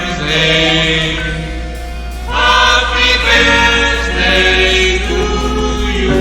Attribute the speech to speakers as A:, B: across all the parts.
A: birthday. Happy birthday to you.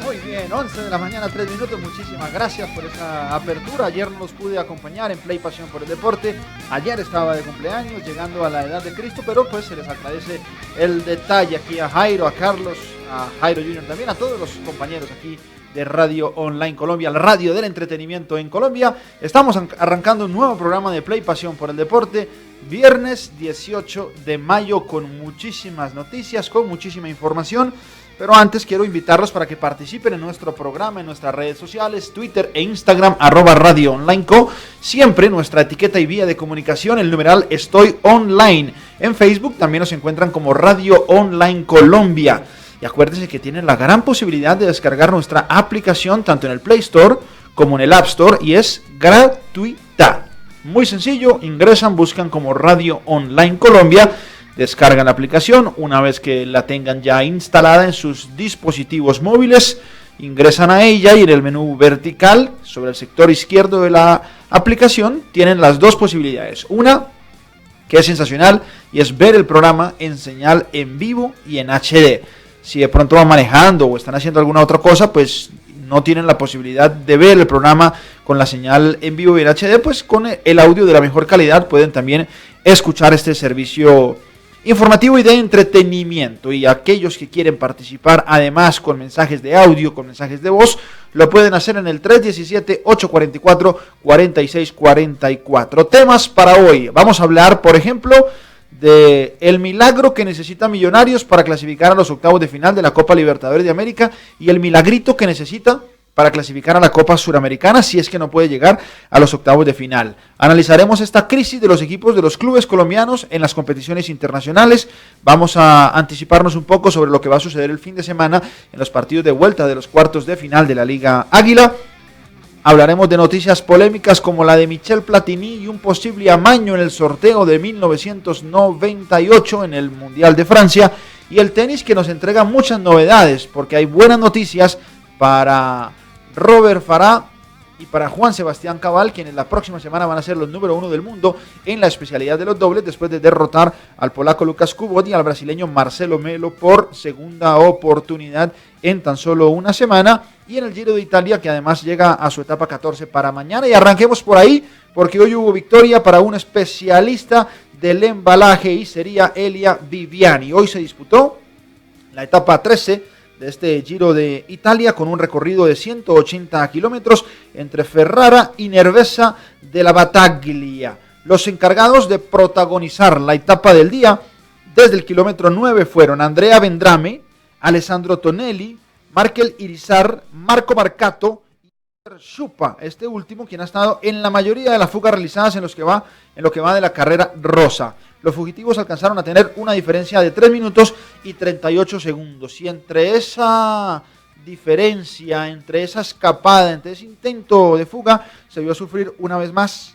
B: Muy bien, 11 de la mañana, 3 minutos. Muchísimas gracias por esa apertura. Ayer no los pude acompañar en Play Pasión por el Deporte. Ayer estaba de cumpleaños, llegando a la edad de Cristo, pero pues se les agradece el detalle aquí a Jairo, a Carlos, a Jairo Junior también, a todos los compañeros aquí de Radio Online Colombia, la radio del entretenimiento en Colombia. Estamos arrancando un nuevo programa de Play Pasión por el Deporte, viernes 18 de mayo, con muchísimas noticias, con muchísima información. Pero antes quiero invitarlos para que participen en nuestro programa, en nuestras redes sociales, Twitter e Instagram, @Radio Online Co. Siempre nuestra etiqueta y vía de comunicación, el numeral Estoy Online. En Facebook también nos encuentran como Radio Online Colombia. Y acuérdense que tienen la gran posibilidad de descargar nuestra aplicación tanto en el Play Store como en el App Store, y es gratuita. Muy sencillo, ingresan, buscan como Radio Online Colombia, descargan la aplicación. Una vez que la tengan ya instalada en sus dispositivos móviles, ingresan a ella y en el menú vertical, sobre el sector izquierdo de la aplicación, tienen las dos posibilidades. Una, que es sensacional, y es ver el programa en señal en vivo y en HD. Si de pronto van manejando o están haciendo alguna otra cosa, pues no tienen la posibilidad de ver el programa con la señal en vivo y en HD, pues con el audio de la mejor calidad pueden también escuchar este servicio informativo y de entretenimiento. Y aquellos que quieren participar además con mensajes de audio, con mensajes de voz, lo pueden hacer en el 317-844-4644. Temas para hoy: vamos a hablar, por ejemplo, de el milagro que necesita Millonarios para clasificar a los octavos de final de la Copa Libertadores de América, y el milagrito que necesita para clasificar a la Copa Suramericana si es que no puede llegar a los octavos de final. Analizaremos esta crisis de los equipos de los clubes colombianos en las competiciones internacionales. Vamos a anticiparnos un poco sobre lo que va a suceder el fin de semana en los partidos de vuelta de los cuartos de final de la Liga Águila. Hablaremos de noticias polémicas como la de Michel Platini y un posible amaño en el sorteo de 1998 en el Mundial de Francia, y el tenis, que nos entrega muchas novedades porque hay buenas noticias para Robert Farah y para Juan Sebastián Cabal, quienes la próxima semana van a ser los número 1 del mundo en la especialidad de los dobles, después de derrotar al polaco Lucas Kubot y al brasileño Marcelo Melo por segunda oportunidad en tan solo una semana. Y en el Giro de Italia, que además llega a su etapa 14 para mañana. Y arranquemos por ahí, porque hoy hubo victoria para un especialista del embalaje, y sería Elia Viviani. Hoy se disputó la etapa 13 de este Giro de Italia, con un recorrido de 180 kilómetros entre Ferrara y Nervesa de la Battaglia. Los encargados de protagonizar la etapa del día desde el kilómetro 9 fueron Andrea Vendrame, Alessandro Tonelli, Markel Irizar, Marco Marcato y Chupa, este último quien ha estado en la mayoría de las fugas realizadas en lo que va de la carrera rosa. Los fugitivos alcanzaron a tener una diferencia de 3 minutos y 38 segundos. Y entre esa diferencia, entre esa escapada, entre ese intento de fuga, se vio sufrir una vez más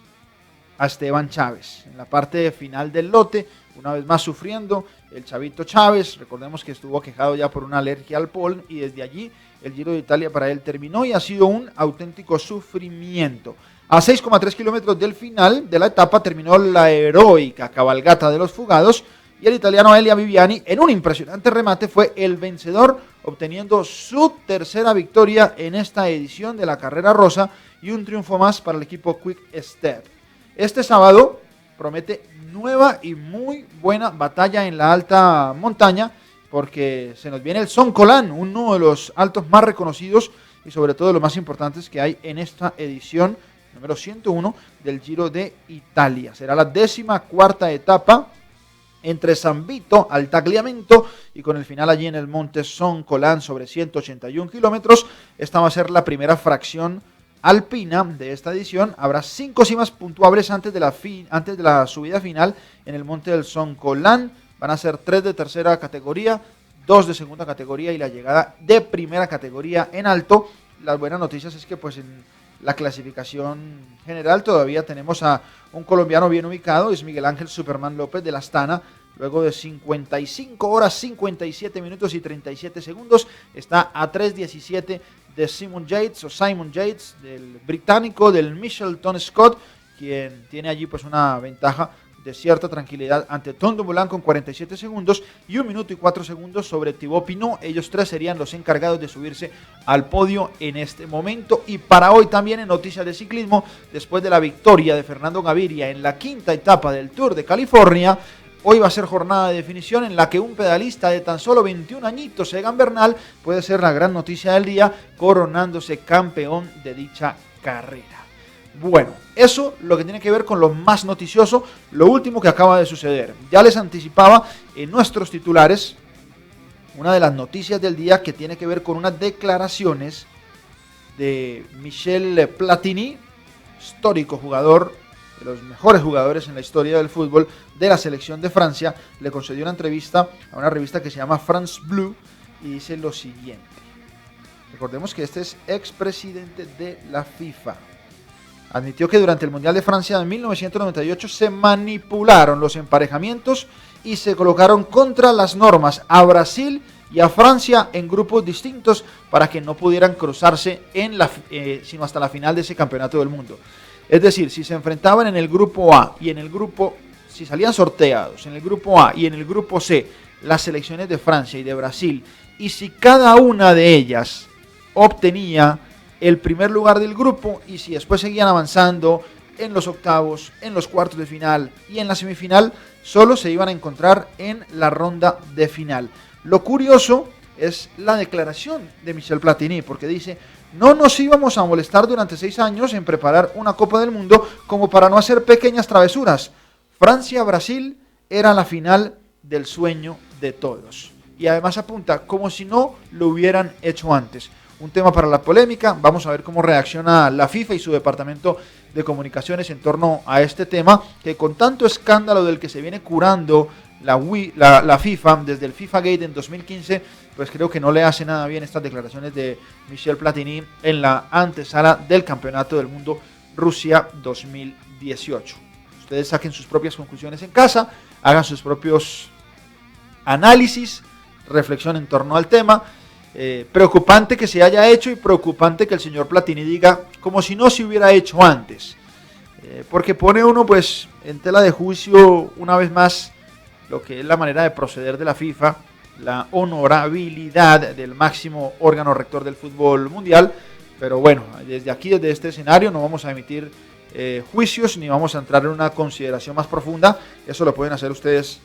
B: a Esteban Chávez. En la parte final del lote, una vez más sufriendo el chavito Chávez. Recordemos que estuvo aquejado ya por una alergia al polen, y desde allí el Giro de Italia para él terminó y ha sido un auténtico sufrimiento. A 6,3 kilómetros del final de la etapa terminó la heroica cabalgata de los fugados, y el italiano Elia Viviani, en un impresionante remate, fue el vencedor, obteniendo su tercera victoria en esta edición de la carrera rosa y un triunfo más para el equipo Quick Step. Este sábado promete nueva y muy buena batalla en la alta montaña, porque se nos viene el Zoncolan, uno de los altos más reconocidos y sobre todo de los más importantes que hay en esta edición número 101 del Giro de Italia. Será la 14ª etapa entre San Vito al Tagliamento, y con el final allí en el monte Zoncolan sobre 181 kilómetros. Esta va a ser la primera fracción alpina de esta edición. Habrá 5 cimas puntuables antes de la subida final en el monte del Zoncolan. Van a ser 3 de tercera categoría, 2 de segunda categoría y la llegada de primera categoría en alto. Las buenas noticias es que pues en la clasificación general todavía tenemos a un colombiano bien ubicado, es Miguel Ángel Superman López de la Astana. luego de 55 horas, 57 minutos y 37 segundos, está a 3:17 de Simon Yates, del británico, del Mitchelton Scott, quien tiene allí pues una ventaja de cierta tranquilidad ante Tom Dumoulin con 47 segundos y 1 minuto y 4 segundos sobre Thibaut Pinot. Ellos tres serían los encargados de subirse al podio en este momento. Y para hoy también en noticias de ciclismo, después de la victoria de Fernando Gaviria en la quinta etapa del Tour de California, hoy va a ser jornada de definición en la que un pedalista de tan solo 21 añitos, Egan Bernal, puede ser la gran noticia del día, coronándose campeón de dicha carrera. Bueno, eso lo que tiene que ver con lo más noticioso, lo último que acaba de suceder. Ya les anticipaba en nuestros titulares una de las noticias del día que tiene que ver con unas declaraciones de Michel Platini, histórico jugador, de los mejores jugadores en la historia del fútbol de la selección de Francia. Le concedió una entrevista a una revista que se llama France Bleu y dice lo siguiente. Recordemos que este es expresidente de la FIFA. Admitió que durante el Mundial de Francia de 1998 se manipularon los emparejamientos y se colocaron contra las normas a Brasil y a Francia en grupos distintos para que no pudieran cruzarse sino hasta la final de ese campeonato del mundo. Es decir, si se enfrentaban en el grupo A y en el grupo, si salían sorteados en el grupo A y en el grupo C las selecciones de Francia y de Brasil, y si cada una de ellas obtenía el primer lugar del grupo y si después seguían avanzando en los octavos, en los cuartos de final y en la semifinal, solo se iban a encontrar en la ronda de final. Lo curioso es la declaración de Michel Platini, porque dice: no nos íbamos a molestar durante 6 años en preparar una Copa del Mundo como para no hacer pequeñas travesuras. Francia-Brasil era la final del sueño de todos. Y además apunta como si no lo hubieran hecho antes. Un tema para la polémica, vamos a ver cómo reacciona la FIFA y su departamento de comunicaciones en torno a este tema, que con tanto escándalo del que se viene curando la FIFA desde el FIFA Gate en 2015, pues creo que no le hace nada bien estas declaraciones de Michel Platini en la antesala del Campeonato del Mundo Rusia 2018. Ustedes saquen sus propias conclusiones en casa, hagan sus propios análisis, reflexión en torno al tema. Preocupante que se haya hecho y preocupante que el señor Platini diga como si no se hubiera hecho antes, porque pone uno pues en tela de juicio una vez más lo que es la manera de proceder de la FIFA, la honorabilidad del máximo órgano rector del fútbol mundial. Pero bueno, desde aquí, desde este escenario, no vamos a emitir juicios ni vamos a entrar en una consideración más profunda. Eso lo pueden hacer ustedes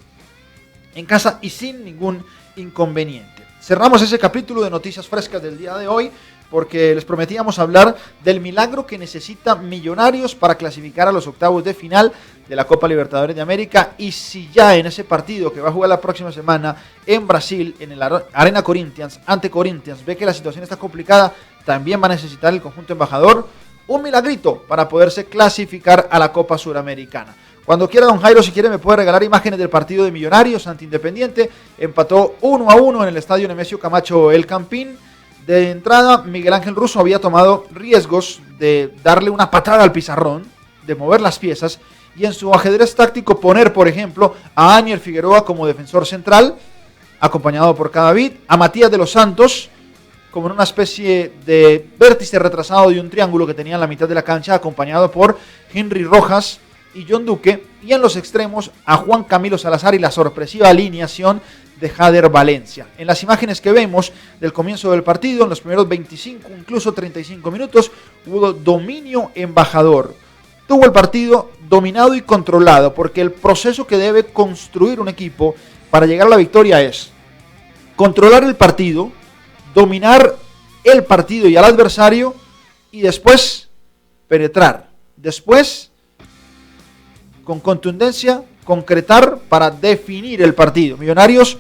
B: en casa y sin ningún inconveniente. Cerramos ese capítulo de noticias frescas del día de hoy porque les prometíamos hablar del milagro que necesita Millonarios para clasificar a los octavos de final de la Copa Libertadores de América. Y si ya en ese partido que va a jugar la próxima semana en Brasil, en el Arena Corinthians, ante Corinthians, ve que la situación está complicada, también va a necesitar el conjunto embajador un milagrito para poderse clasificar a la Copa Suramericana. Cuando quiera, don Jairo, si quiere, me puede regalar imágenes del partido de Millonarios ante Independiente. Empató 1-1 en el estadio Nemesio Camacho El Campín. De entrada, Miguel Ángel Russo había tomado riesgos de darle una patada al pizarrón, de mover las piezas, y en su ajedrez táctico poner, por ejemplo, a Anier Figueroa como defensor central, acompañado por Cadavid, a Matías de los Santos, como en una especie de vértice retrasado de un triángulo que tenía en la mitad de la cancha, acompañado por Henry Rojas y John Duque, y en los extremos a Juan Camilo Salazar y la sorpresiva alineación de Jader Valencia. En las imágenes que vemos del comienzo del partido, en los primeros 25, incluso 35 minutos, hubo dominio embajador. Tuvo el partido dominado y controlado, porque el proceso que debe construir un equipo para llegar a la victoria es controlar el partido, dominar el partido y al adversario, y después penetrar. Después, con contundencia, concretar para definir el partido. Millonarios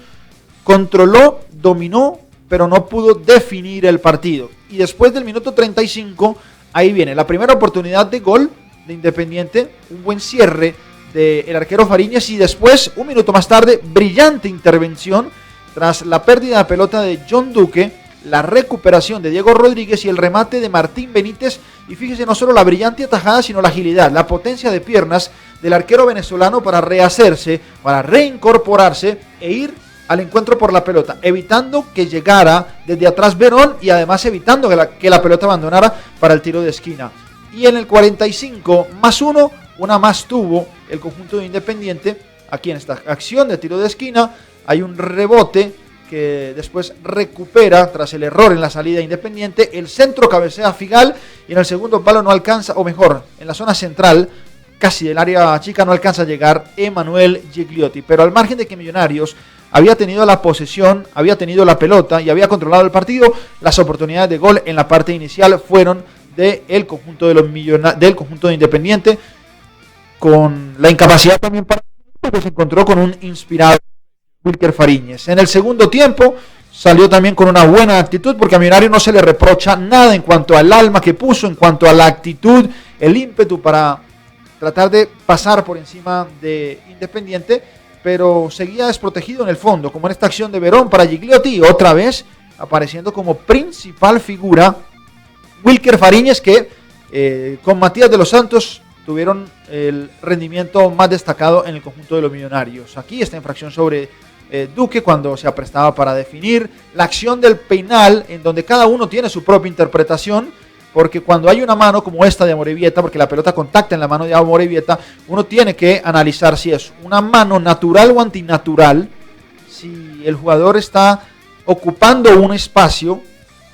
B: controló, dominó, pero no pudo definir el partido. Y después del minuto 35, ahí viene la primera oportunidad de gol de Independiente, un buen cierre del arquero Fariñez, y después, un minuto más tarde, brillante intervención tras la pérdida de pelota de John Duque, la recuperación de Diego Rodríguez y el remate de Martín Benítez. Y fíjese, no solo la brillante atajada, sino la agilidad, la potencia de piernas del arquero venezolano para rehacerse, para reincorporarse e ir al encuentro por la pelota, evitando que llegara desde atrás Verón y además evitando que la pelota abandonara para el tiro de esquina. Y en el 45+1, una más tuvo el conjunto de Independiente. Aquí en esta acción de tiro de esquina hay un rebote que después recupera tras el error en la salida Independiente. El centro cabecea Figal y en el segundo palo no alcanza, o mejor, en la zona central, casi del área chica, no alcanza a llegar Emanuel Gigliotti. Pero al margen de que Millonarios había tenido la posesión, había tenido la pelota y había controlado el partido, las oportunidades de gol en la parte inicial fueron del conjunto del conjunto de Independiente, con la incapacidad también para que se encontró con un inspirado Wilker Fariñez. En el segundo tiempo salió también con una buena actitud, porque a Millonario no se le reprocha nada en cuanto al alma que puso, en cuanto a la actitud, el ímpetu para tratar de pasar por encima de Independiente, pero seguía desprotegido en el fondo, como en esta acción de Verón para Gigliotti, otra vez apareciendo como principal figura Wilker Fariñez, que con Matías de los Santos tuvieron el rendimiento más destacado en el conjunto de los Millonarios. Aquí esta infracción sobre Duque cuando se aprestaba para definir la acción del penal, en donde cada uno tiene su propia interpretación, porque cuando hay una mano como esta de Amorebieta, porque la pelota contacta en la mano de Amorebieta, uno tiene que analizar si es una mano natural o antinatural, si el jugador está ocupando un espacio,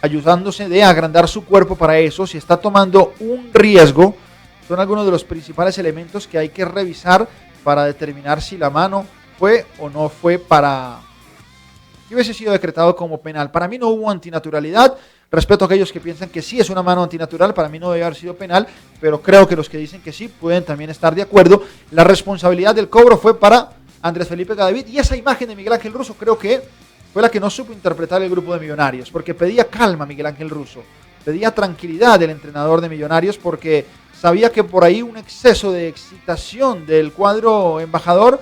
B: ayudándose de agrandar su cuerpo para eso, si está tomando un riesgo. Son algunos de los principales elementos que hay que revisar para determinar si la mano fue o no fue que hubiese sido decretado como penal. Para mí no hubo antinaturalidad. Respeto a aquellos que piensan que sí es una mano antinatural, para mí no debe haber sido penal, pero creo que los que dicen que sí pueden también estar de acuerdo. La responsabilidad del cobro fue para Andrés Felipe Cadavid, y esa imagen de Miguel Ángel Russo creo que fue la que no supo interpretar el grupo de Millonarios, porque pedía calma Miguel Ángel Russo, pedía tranquilidad del entrenador de Millonarios, porque sabía que por ahí un exceso de excitación del cuadro embajador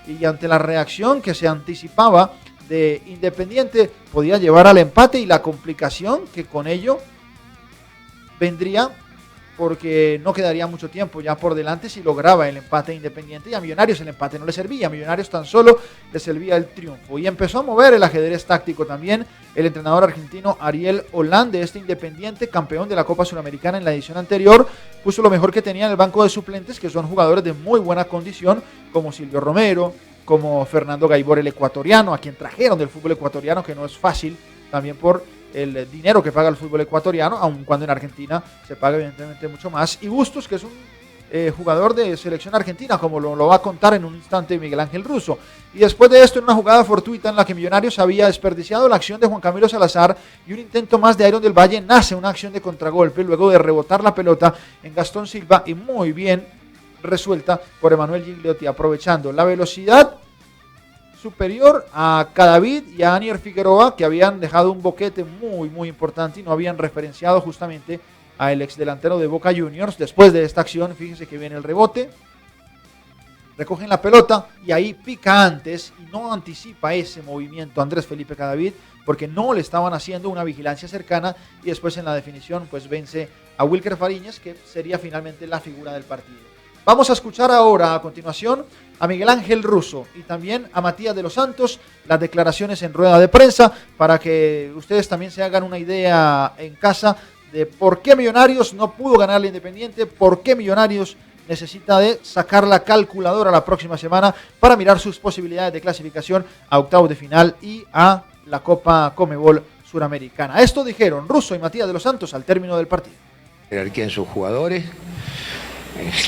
B: y ante la reacción que se anticipaba de Independiente podía llevar al empate y la complicación que con ello vendría, porque no quedaría mucho tiempo ya por delante si lograba el empate Independiente, y a Millonarios el empate no le servía, a Millonarios tan solo le servía el triunfo. Y empezó a mover el ajedrez táctico también el entrenador argentino Ariel Holland de este Independiente, campeón de la Copa Suramericana en la edición anterior. Puso lo mejor que tenía en el banco de suplentes, que son jugadores de muy buena condición, como Silvio Romero, como Fernando Gaibor, el ecuatoriano, a quien trajeron del fútbol ecuatoriano, que no es fácil, también por el dinero que paga el fútbol ecuatoriano, aun cuando en Argentina se paga evidentemente mucho más. Y Bustos, que es un jugador de selección argentina, como lo va a contar en un instante Miguel Ángel Russo. Y después de esto, en una jugada fortuita en la que Millonarios había desperdiciado la acción de Juan Camilo Salazar y un intento más de Iron del Valle, nace una acción de contragolpe luego de rebotar la pelota en Gastón Silva, y muy bien resuelta por Emanuel Gigliotti, aprovechando la velocidad superior a Cadavid y a Anier Figueroa, que habían dejado un boquete muy muy importante y no habían referenciado justamente al ex delantero de Boca Juniors. Después de esta acción, fíjense que viene el rebote, recogen la pelota y ahí pica antes y no anticipa ese movimiento Andrés Felipe Cadavid, porque no le estaban haciendo una vigilancia cercana, y después en la definición pues vence a Wilker Fariñez, que sería finalmente la figura del partido. Vamos a escuchar ahora a continuación a Miguel Ángel Russo y también a Matías de los Santos, las declaraciones en rueda de prensa, para que ustedes también se hagan una idea en casa de por qué Millonarios no pudo ganarle Independiente, por qué Millonarios necesita de sacar la calculadora la próxima semana para mirar sus posibilidades de clasificación a octavos de final y a la Copa Conmebol Suramericana. Esto dijeron Russo y Matías de los Santos al término del partido.
C: Jerarquía en sus jugadores,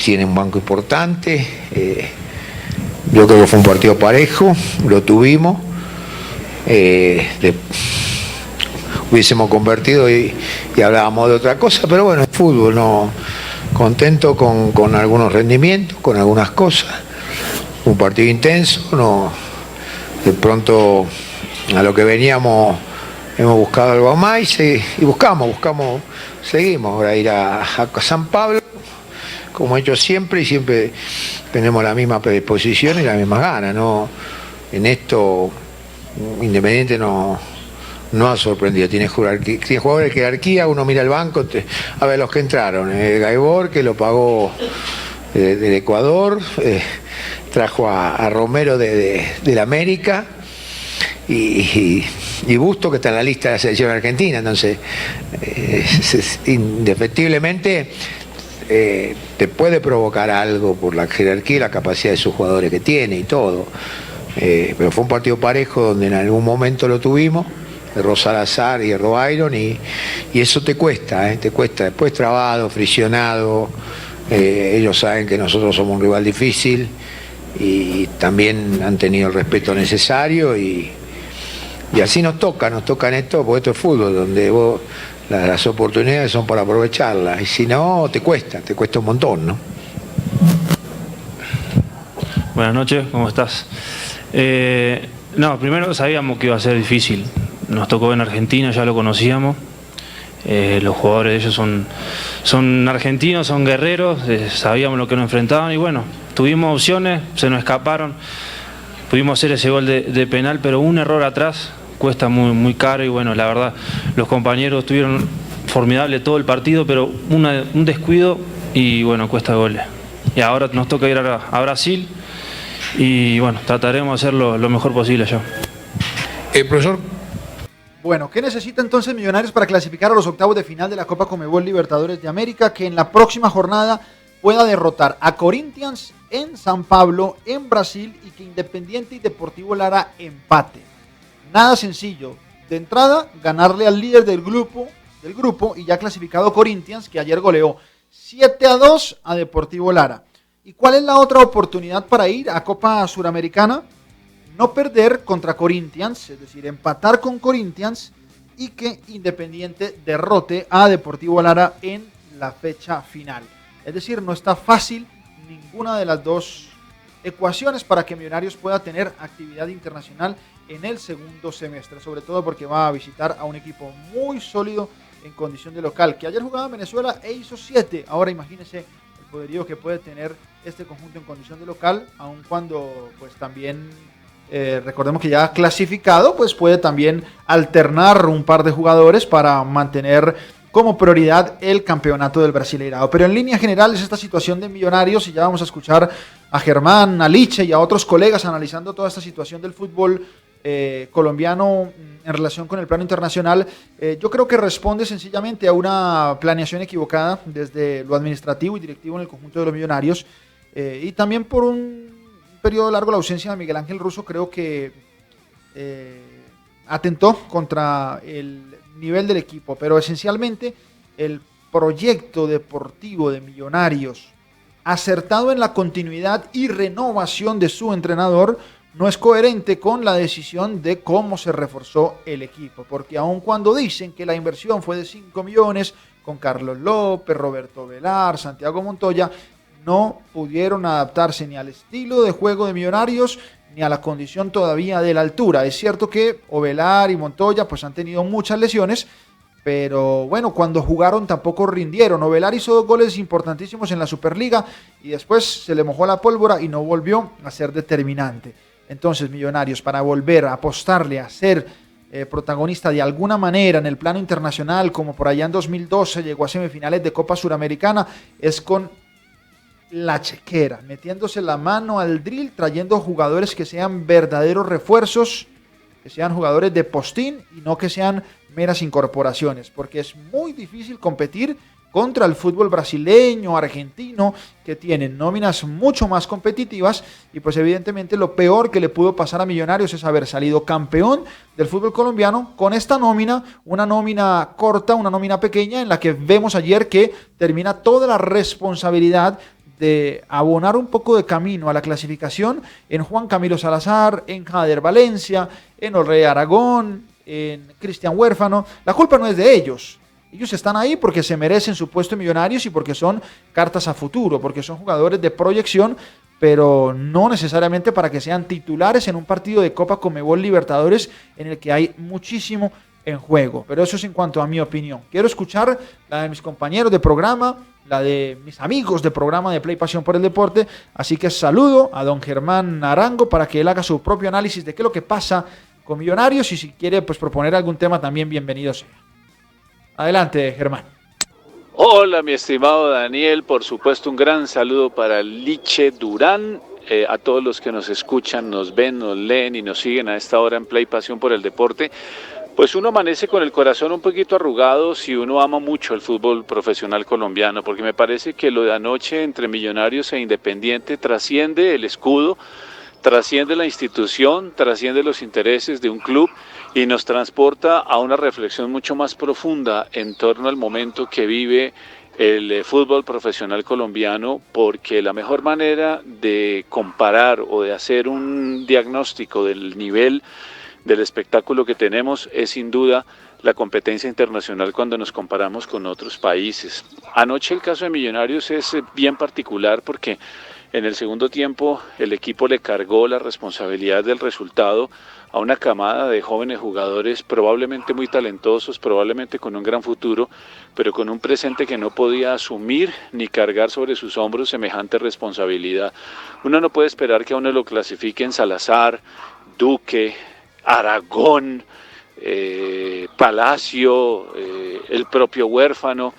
C: tiene un banco importante, yo creo que fue un partido parejo, lo tuvimos, hubiésemos convertido y hablábamos de otra cosa, pero bueno, el fútbol, no, contento con algunos rendimientos, con algunas cosas, un partido intenso, no, de pronto a lo que veníamos hemos buscado algo más y buscamos, seguimos, ahora ir a San Pablo, como he hecho siempre, y siempre tenemos la misma predisposición y las mismas ganas, ¿no? En esto Independiente no no ha sorprendido. Tiene jugadores de jerarquía, uno mira el banco, a ver los que entraron. Gaibor, que lo pagó del Ecuador, trajo a Romero del América, y Busto, que está en la lista de la selección argentina. Entonces, indefectiblemente te puede provocar algo por la jerarquía y la capacidad de sus jugadores que tiene y todo. Pero fue un partido parejo donde en algún momento lo tuvimos, erró Salazar y erró Iron, y eso te cuesta, después trabado, friccionado. Ellos saben que nosotros somos un rival difícil y también han tenido el respeto necesario, y así nos toca en esto, porque esto es fútbol, donde vos las oportunidades son para aprovecharlas, y si no, te cuesta un montón, ¿no?
D: Buenas noches, ¿cómo estás? No, primero sabíamos que iba a ser difícil. Nos tocó en Argentina, ya lo conocíamos. Los jugadores de ellos son argentinos, son guerreros, sabíamos lo que nos enfrentaban, y bueno, tuvimos opciones, se nos escaparon. Pudimos hacer ese gol de penal, pero un error atrás cuesta muy, muy caro, y bueno, la verdad, los compañeros estuvieron formidables todo el partido, pero un descuido y bueno, cuesta goles. Y ahora nos toca ir a Brasil, y bueno, trataremos de hacerlo lo mejor posible yo.
C: Profesor.
B: Bueno, ¿qué necesita entonces Millonarios para clasificar a los octavos de final de la Copa Conmebol Libertadores de América? Que en la próxima jornada pueda derrotar a Corinthians en San Pablo, en Brasil, y que Independiente y Deportivo Lara empate. Nada sencillo. De entrada, ganarle al líder del grupo y ya clasificado Corinthians, que ayer goleó 7-2 a Deportivo Lara. ¿Y cuál es la otra oportunidad para ir a Copa Suramericana? No perder contra Corinthians, es decir, empatar con Corinthians, y que Independiente derrote a Deportivo Lara en la fecha final. Es decir, no está fácil ninguna de las dos ecuaciones para que Millonarios pueda tener actividad internacional en el segundo semestre, sobre todo porque va a visitar a un equipo muy sólido en condición de local, que ayer jugaba en Venezuela e hizo 7. Ahora imagínense el poderío que puede tener este conjunto en condición de local, aun cuando pues también recordemos que ya ha clasificado, pues puede también alternar un par de jugadores para mantener como prioridad el campeonato del Brasileirao. Pero en línea general es esta situación de Millonarios, y ya vamos a escuchar a Germán, a Liche y a otros colegas analizando toda esta situación del fútbol colombiano en relación con el plano internacional. Yo creo que responde sencillamente a una planeación equivocada desde lo administrativo y directivo en el conjunto de los Millonarios, y también por un periodo largo la ausencia de Miguel Ángel Russo. Creo que atentó contra el nivel del equipo, pero esencialmente el proyecto deportivo de Millonarios, acertado en la continuidad y renovación de su entrenador, no es coherente con la decisión de cómo se reforzó el equipo, porque aun cuando dicen que la inversión fue de 5 millones con Carlos López, Roberto Velar, Santiago Montoya, no pudieron adaptarse ni al estilo de juego de Millonarios ni a la condición todavía de la altura. Es cierto que Ovelar y Montoya pues han tenido muchas lesiones, pero bueno, cuando jugaron tampoco rindieron. Ovelar hizo 2 goles importantísimos en la Superliga y después se le mojó la pólvora y no volvió a ser determinante. Entonces Millonarios, para volver a apostarle a ser protagonista de alguna manera en el plano internacional, como por allá en 2012 llegó a semifinales de Copa Suramericana, es con la chequera, metiéndose la mano al drill, trayendo jugadores que sean verdaderos refuerzos, que sean jugadores de postín y no que sean meras incorporaciones, porque es muy difícil competir contra el fútbol brasileño, argentino, que tienen nóminas mucho más competitivas, y pues evidentemente lo peor que le pudo pasar a Millonarios es haber salido campeón del fútbol colombiano con esta nómina, una nómina corta, una nómina pequeña, en la que vemos ayer que termina toda la responsabilidad de abonar un poco de camino a la clasificación en Juan Camilo Salazar, en Jader Valencia, en Orrey Aragón, en Cristian Huérfano. La culpa no es de ellos. Ellos están ahí porque se merecen su puesto en Millonarios y porque son cartas a futuro, porque son jugadores de proyección, pero no necesariamente para que sean titulares en un partido de Copa Conmebol Libertadores en el que hay muchísimo en juego. Pero eso es en cuanto a mi opinión. Quiero escuchar la de mis compañeros de programa, la de mis amigos de programa de Play Pasión por el Deporte, así que saludo a don Germán Arango para que él haga su propio análisis de qué es lo que pasa con Millonarios, y si quiere pues proponer algún tema también, bienvenido sea. Adelante, Germán.
E: Hola, mi estimado Daniel, por supuesto un gran saludo para Liche Durán, a todos los que nos escuchan, nos ven, nos leen y nos siguen a esta hora en Play Pasión por el Deporte. Pues uno amanece con el corazón un poquito arrugado si uno ama mucho el fútbol profesional colombiano, porque me parece que lo de anoche entre Millonarios e Independiente trasciende el escudo, trasciende la institución, trasciende los intereses de un club y nos transporta a una reflexión mucho más profunda en torno al momento que vive el fútbol profesional colombiano, porque la mejor manera de comparar o de hacer un diagnóstico del nivel del espectáculo que tenemos es sin duda la competencia internacional cuando nos comparamos con otros países. Anoche el caso de Millonarios es bien particular porque en el segundo tiempo el equipo le cargó la responsabilidad del resultado a una camada de jóvenes jugadores probablemente muy talentosos, probablemente con un gran futuro, pero con un presente que no podía asumir ni cargar sobre sus hombros semejante responsabilidad. Uno no puede esperar que a uno lo clasifiquen Salazar, Duque, Aragón, Palacio, el propio Huérfano,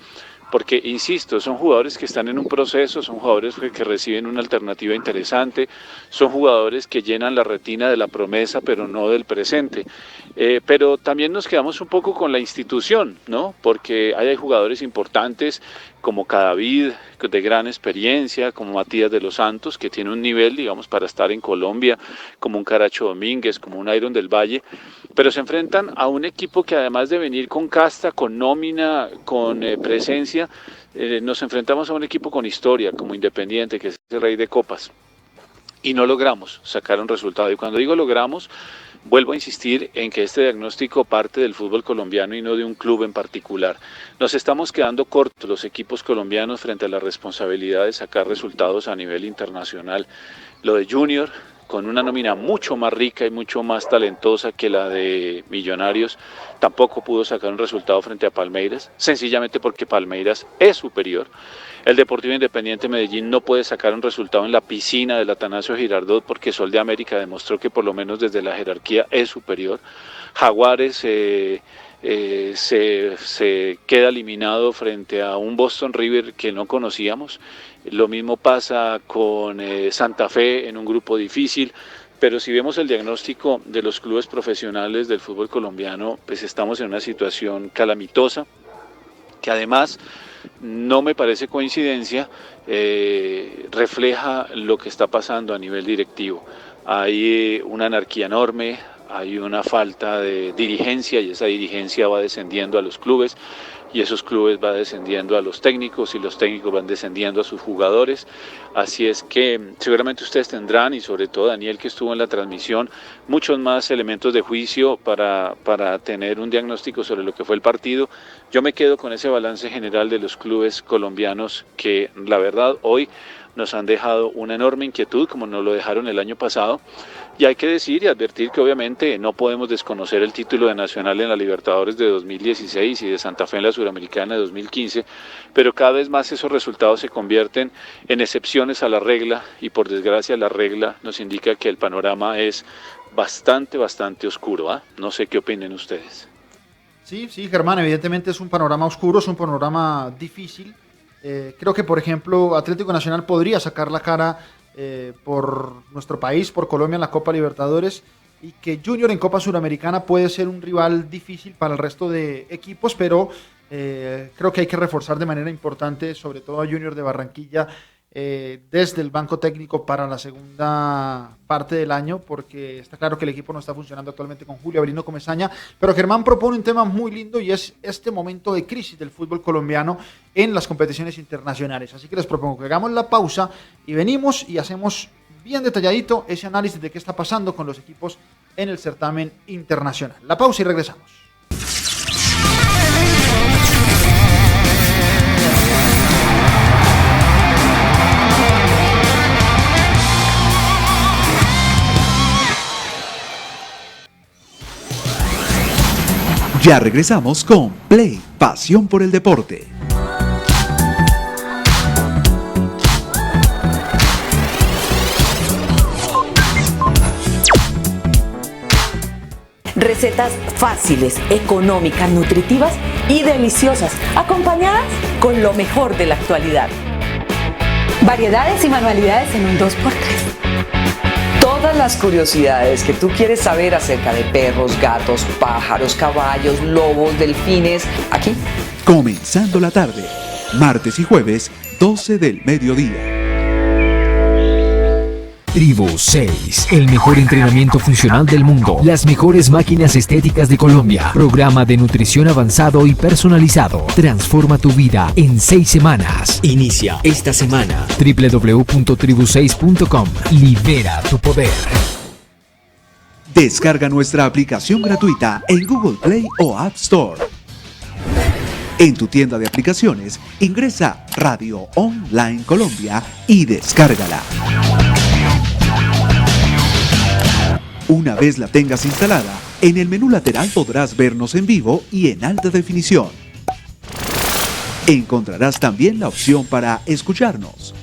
E: porque, insisto, son jugadores que están en un proceso, son jugadores que reciben una alternativa interesante, son jugadores que llenan la retina de la promesa, pero no del presente. Pero también nos quedamos un poco con la institución, ¿no? Porque hay jugadores importantes como Cadavid, de gran experiencia, como Matías de los Santos, que tiene un nivel, digamos, para estar en Colombia, como un Caracho Domínguez, como un Iron del Valle, pero se enfrentan a un equipo que además de venir con casta, con nómina, con presencia, nos enfrentamos a un equipo con historia, como Independiente, que es el rey de copas, y no logramos sacar un resultado. Y cuando digo logramos, vuelvo a insistir en que este diagnóstico parte del fútbol colombiano y no de un club en particular. Nos estamos quedando cortos los equipos colombianos frente a la responsabilidad de sacar resultados a nivel internacional. Lo de Junior, con una nómina mucho más rica y mucho más talentosa que la de Millonarios, tampoco pudo sacar un resultado frente a Palmeiras, sencillamente porque Palmeiras es superior. El Deportivo Independiente Medellín no puede sacar un resultado en la piscina del Atanasio Girardot porque Sol de América demostró que por lo menos desde la jerarquía es superior. Jaguares se queda eliminado frente a un Boston River que no conocíamos. Lo mismo pasa con Santa Fe en un grupo difícil. Pero si vemos el diagnóstico de los clubes profesionales del fútbol colombiano, pues estamos en una situación calamitosa, que además no me parece coincidencia, refleja lo que está pasando a nivel directivo. Hay una anarquía enorme, hay una falta de dirigencia y esa dirigencia va descendiendo a los clubes y esos clubes van descendiendo a los técnicos y los técnicos van descendiendo a sus jugadores. Así es que seguramente ustedes tendrán, y sobre todo Daniel que estuvo en la transmisión, muchos más elementos de juicio para tener un diagnóstico sobre lo que fue el partido. Yo me quedo con ese balance general de los clubes colombianos que la verdad hoy nos han dejado una enorme inquietud como nos lo dejaron el año pasado. Y hay que decir y advertir que obviamente no podemos desconocer el título de Nacional en la Libertadores de 2016 y de Santa Fe en la Suramericana de 2015, pero cada vez más esos resultados se convierten en excepciones a la regla y por desgracia la regla nos indica que el panorama es bastante oscuro, ¿eh? No sé qué opinen ustedes.
B: Sí, Germán, evidentemente es un panorama oscuro, es un panorama difícil. Creo que, por ejemplo, Atlético Nacional podría sacar la cara por nuestro país, por Colombia en la Copa Libertadores, y que Junior en Copa Suramericana puede ser un rival difícil para el resto de equipos, pero creo que hay que reforzar de manera importante, sobre todo a Junior de Barranquilla, desde el banco técnico para la segunda parte del año, porque está claro que el equipo no está funcionando actualmente con Julio Avelino Comesaña. Pero Germán propone un tema muy lindo y es este momento de crisis del fútbol colombiano en las competiciones internacionales. Así que les propongo que hagamos la pausa y venimos y hacemos bien detalladito ese análisis de qué está pasando con los equipos en el certamen internacional. La pausa y regresamos.
F: Ya regresamos con Play, pasión por el deporte.
G: Recetas fáciles, económicas, nutritivas y deliciosas, acompañadas con lo mejor de la actualidad.
H: Variedades y manualidades en un 2x3.
G: Todas las curiosidades que tú quieres saber acerca de perros, gatos, pájaros, caballos, lobos, delfines, aquí.
F: Comenzando la tarde, martes y jueves, 12 del mediodía.
I: Tribu 6, el mejor entrenamiento funcional del mundo, las mejores máquinas estéticas de Colombia, programa de nutrición avanzado y personalizado. Transforma tu vida en 6 semanas. Inicia esta semana. www.tribu6.com. Libera tu poder.
F: Descarga nuestra aplicación gratuita en Google Play o App Store. En tu tienda de aplicaciones, ingresa Radio Online Colombia y descárgala. Una vez la tengas instalada, en el menú lateral podrás vernos en vivo y en alta definición. Encontrarás también la opción para escucharnos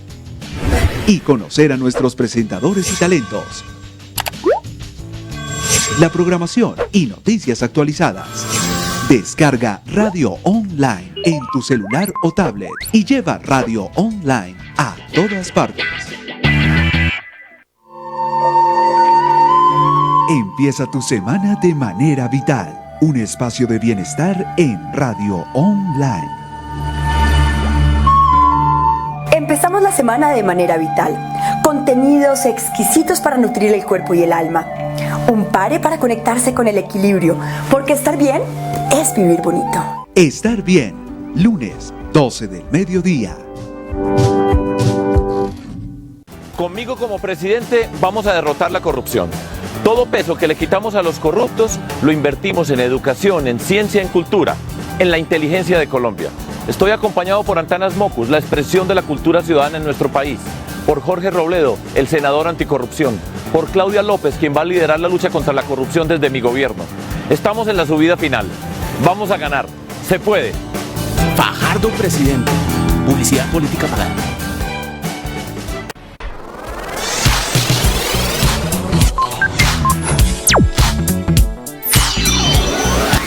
F: y conocer a nuestros presentadores y talentos. La programación y noticias actualizadas. Descarga Radio Online en tu celular o tablet y lleva Radio Online a todas partes. Empieza tu semana de manera vital. Un espacio de bienestar en Radio Online.
H: Empezamos la semana de manera vital. Contenidos exquisitos para nutrir el cuerpo y el alma. Un pare para conectarse con el equilibrio, porque estar bien es vivir bonito.
F: Estar bien, lunes, 12 del mediodía.
J: Conmigo como presidente vamos a derrotar la corrupción. Todo peso que le quitamos a los corruptos lo invertimos en educación, en ciencia, en cultura, en la inteligencia de Colombia. Estoy acompañado por Antanas Mocus, la expresión de la cultura ciudadana en nuestro país, por Jorge Robledo, el senador anticorrupción, por Claudia López, quien va a liderar la lucha contra la corrupción desde mi gobierno. Estamos en la subida final. Vamos a ganar. Se puede.
I: Fajardo presidente. Publicidad política pagada.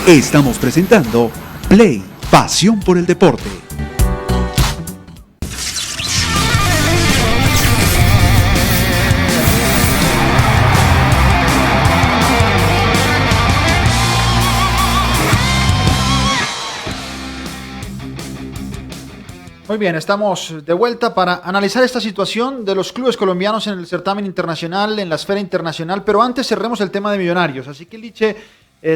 F: Estamos presentando Play, pasión por el deporte.
B: Muy bien, estamos de vuelta para analizar esta situación de los clubes colombianos en el certamen internacional, en la esfera internacional, pero antes cerremos el tema de Millonarios. Así que, Liche,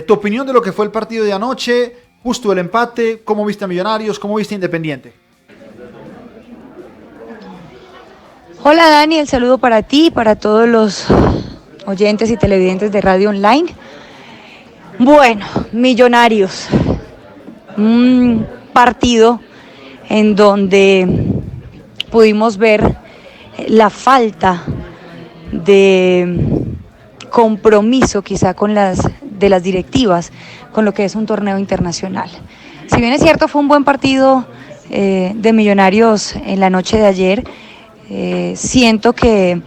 B: tu opinión de lo que fue el partido de anoche, justo el empate, ¿cómo viste a Millonarios, cómo viste a Independiente?
K: Hola Dani, el saludo para ti y para todos los oyentes y televidentes de Radio Online. Bueno, Millonarios, un partido en donde pudimos ver la falta de compromiso quizá con las directivas, con lo que es un torneo internacional. Si bien es cierto, fue un buen partido de Millonarios en la noche de ayer, siento que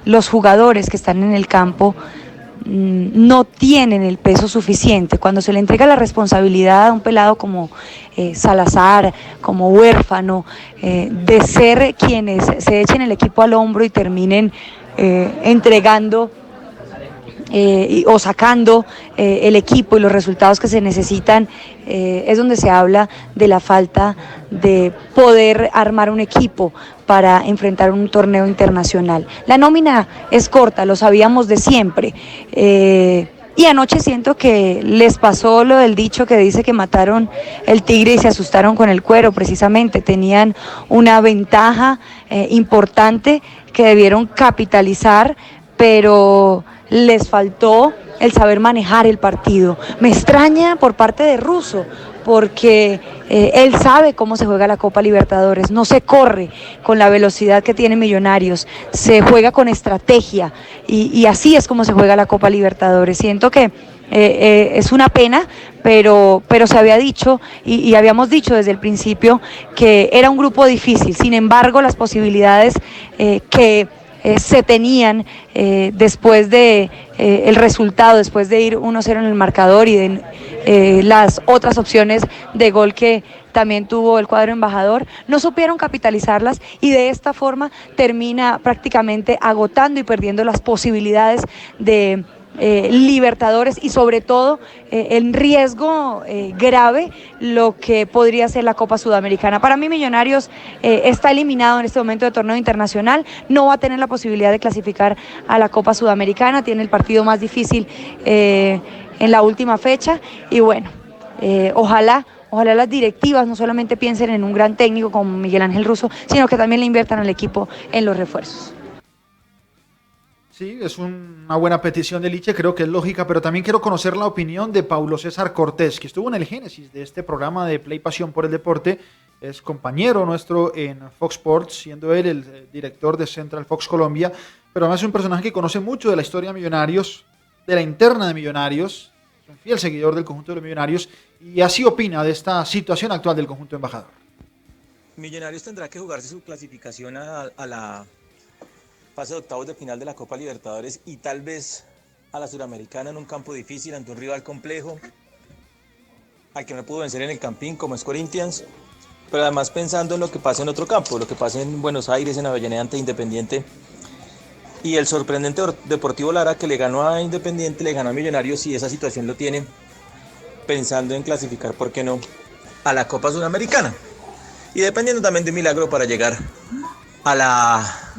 K: los jugadores que están en el campo no tienen el peso suficiente. Cuando se le entrega la responsabilidad a un pelado como Salazar, como Huérfano, de ser quienes se echen el equipo al hombro y terminen entregando o sacando el equipo y los resultados que se necesitan, es donde se habla de la falta de poder armar un equipo para enfrentar un torneo internacional. La nómina es corta, lo sabíamos de siempre, y anoche siento que les pasó lo del dicho que dice que mataron el tigre y se asustaron con el cuero. Precisamente tenían una ventaja importante que debieron capitalizar, pero les faltó el saber manejar el partido. Me extraña por parte de Russo, porque él sabe cómo se juega la Copa Libertadores, no se corre con la velocidad que tiene Millonarios, se juega con estrategia y así es como se juega la Copa Libertadores. Siento que es una pena, pero se había dicho y habíamos dicho desde el principio que era un grupo difícil. Sin embargo, las posibilidades que se tenían después de el resultado, después de ir 1-0 en el marcador y de las otras opciones de gol que también tuvo el cuadro embajador, no supieron capitalizarlas y de esta forma termina prácticamente agotando y perdiendo las posibilidades de Libertadores y sobre todo en riesgo grave lo que podría ser la Copa Sudamericana. Para mí Millonarios está eliminado en este momento de torneo internacional, no va a tener la posibilidad de clasificar a la Copa Sudamericana, tiene el partido más difícil en la última fecha y bueno, ojalá las directivas no solamente piensen en un gran técnico como Miguel Ángel Russo, sino que también le inviertan al equipo en los refuerzos.
B: Sí, es una buena petición de Liche, creo que es lógica, pero también quiero conocer la opinión de Paulo César Cortés, que estuvo en el génesis de este programa de Play Pasión por el Deporte, es compañero nuestro en Fox Sports, siendo él el director de Central Fox Colombia, pero además es un personaje que conoce mucho de la historia de Millonarios, de la interna de Millonarios, es un fiel seguidor del conjunto de los Millonarios, y así opina de esta situación actual del conjunto embajador.
L: Millonarios tendrá que jugarse su clasificación a la fase de octavos de final de la Copa Libertadores y tal vez a la Suramericana en un campo difícil ante un rival complejo al que no pudo vencer en el Campín como es Corinthians, pero además pensando en lo que pasa en otro campo, lo que pasa en Buenos Aires, en Avellaneda ante Independiente y el sorprendente Deportivo Lara que le ganó a Independiente, le ganó a Millonarios y esa situación lo tiene pensando en clasificar, ¿por qué no?, a la Copa Sudamericana y dependiendo también de un milagro para llegar a la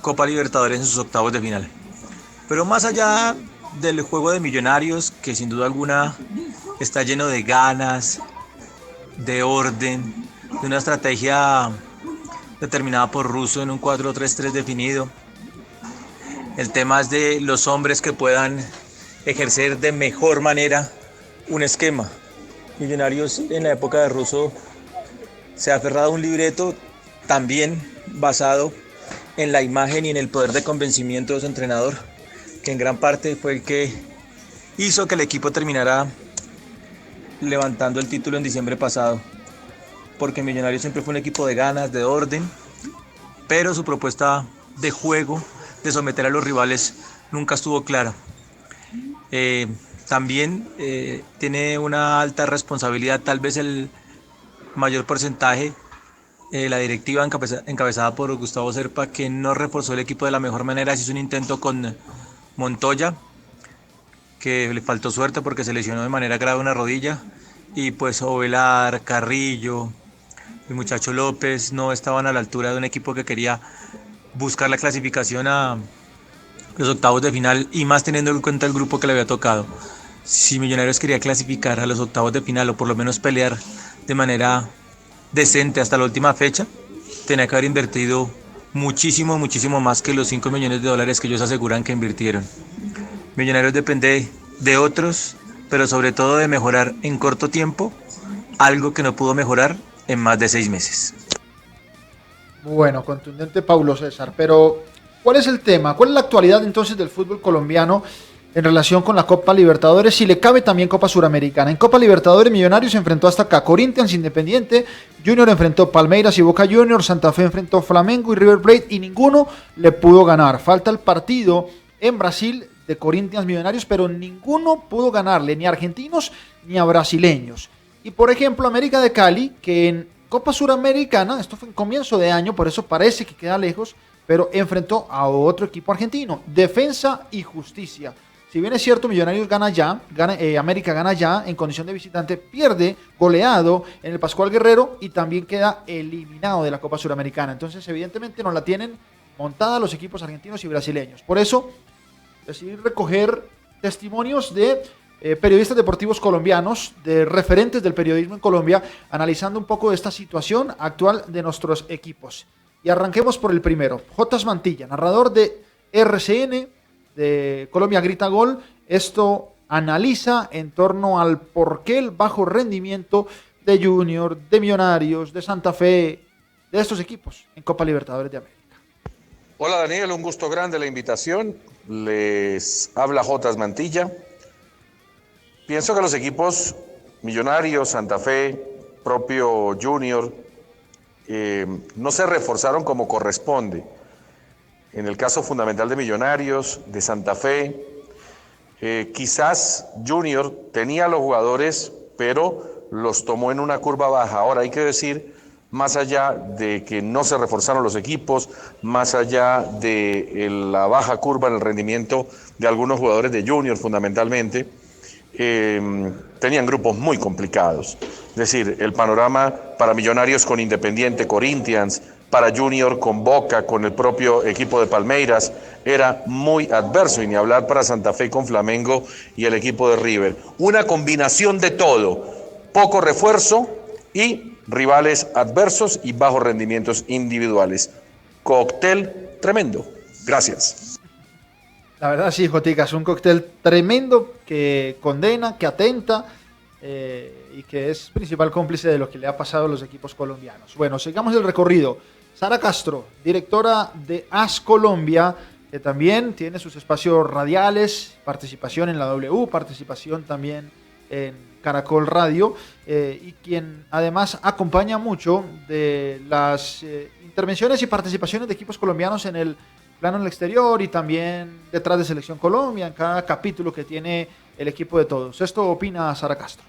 L: Copa Libertadores en sus octavos de final. Pero más allá del juego de Millonarios, que sin duda alguna está lleno de ganas, de orden, de una estrategia determinada por Russo en un 4-3-3 definido, el tema es de los hombres que puedan ejercer de mejor manera un esquema. Millonarios en la época de Russo se ha aferrado a un libreto también basado en la imagen y en el poder de convencimiento de su entrenador, que en gran parte fue el que hizo que el equipo terminara levantando el título en diciembre pasado, porque Millonarios siempre fue un equipo de ganas, de orden, pero su propuesta de juego, de someter a los rivales, nunca estuvo clara. También tiene una alta responsabilidad, tal vez el mayor porcentaje, la directiva encabezada por Gustavo Serpa, que no reforzó el equipo de la mejor manera. Se hizo un intento con Montoya, que le faltó suerte porque se lesionó de manera grave una rodilla, y pues Ovelar, Carrillo, el muchacho López no estaban a la altura de un equipo que quería buscar la clasificación a los octavos de final, y más teniendo en cuenta el grupo que le había tocado. Si Millonarios quería clasificar a los octavos de final o por lo menos pelear de manera decente hasta la última fecha, tenía que haber invertido muchísimo más que los $5 millones que ellos aseguran que invirtieron. Millonarios depende de otros, pero sobre todo de mejorar en corto tiempo algo que no pudo mejorar en más de 6 meses.
B: Bueno, contundente Paulo César, pero ¿cuál es el tema? ¿Cuál es la actualidad entonces del fútbol colombiano en relación con la Copa Libertadores? Si le cabe también Copa Suramericana. En Copa Libertadores Millonarios se enfrentó hasta acá Corinthians, Independiente, Junior enfrentó Palmeiras y Boca Juniors, Santa Fe enfrentó Flamengo y River Plate y ninguno le pudo ganar. Falta el partido en Brasil de Corinthians Millonarios, pero ninguno pudo ganarle ni a argentinos ni a brasileños. Y por ejemplo América de Cali, que en Copa Suramericana, esto fue en comienzo de año, por eso parece que queda lejos, pero enfrentó a otro equipo argentino, Defensa y Justicia. Si bien es cierto, Millonarios gana ya, América gana ya en condición de visitante, pierde goleado en el Pascual Guerrero y también queda eliminado de la Copa Suramericana. Entonces, evidentemente, no la tienen montada los equipos argentinos y brasileños. Por eso, decidí recoger testimonios de periodistas deportivos colombianos, de referentes del periodismo en Colombia, analizando un poco de esta situación actual de nuestros equipos. Y arranquemos por el primero. Jotas Mantilla, narrador de RCN, de Colombia Grita Gol. Esto analiza en torno al porqué el bajo rendimiento de Junior, de Millonarios, de Santa Fe, de estos equipos en Copa Libertadores de América.
M: Hola Daniel, un gusto grande la invitación. Les habla Jotas Mantilla. Pienso que los equipos Millonarios, Santa Fe, propio Junior, no se reforzaron como corresponde. en el caso fundamental de Millonarios, de Santa Fe, quizás Junior tenía los jugadores, pero los tomó en una curva baja. Ahora hay que decir, más allá de que no se reforzaron los equipos, más allá de la baja curva en el rendimiento de algunos jugadores de Junior fundamentalmente, tenían grupos muy complicados. Es decir, el panorama para Millonarios con Independiente, Corinthians, para Junior con Boca, con el propio equipo de Palmeiras, era muy adverso, y ni hablar para Santa Fe con Flamengo y el equipo de River. Una combinación de todo, poco refuerzo y rivales adversos y bajos rendimientos individuales. Cóctel tremendo. Gracias.
B: La verdad sí, Jotica, es un cóctel tremendo que condena, que atenta y que es principal cómplice de lo que le ha pasado a los equipos colombianos. Bueno, sigamos el recorrido. Sara Castro, directora de AS Colombia, que también tiene sus espacios radiales, participación en la W, participación también en Caracol Radio, y quien además acompaña mucho de las intervenciones y participaciones de equipos colombianos en el plano en el exterior y también detrás de Selección Colombia, en cada capítulo que tiene el equipo de todos. Esto opina Sara Castro.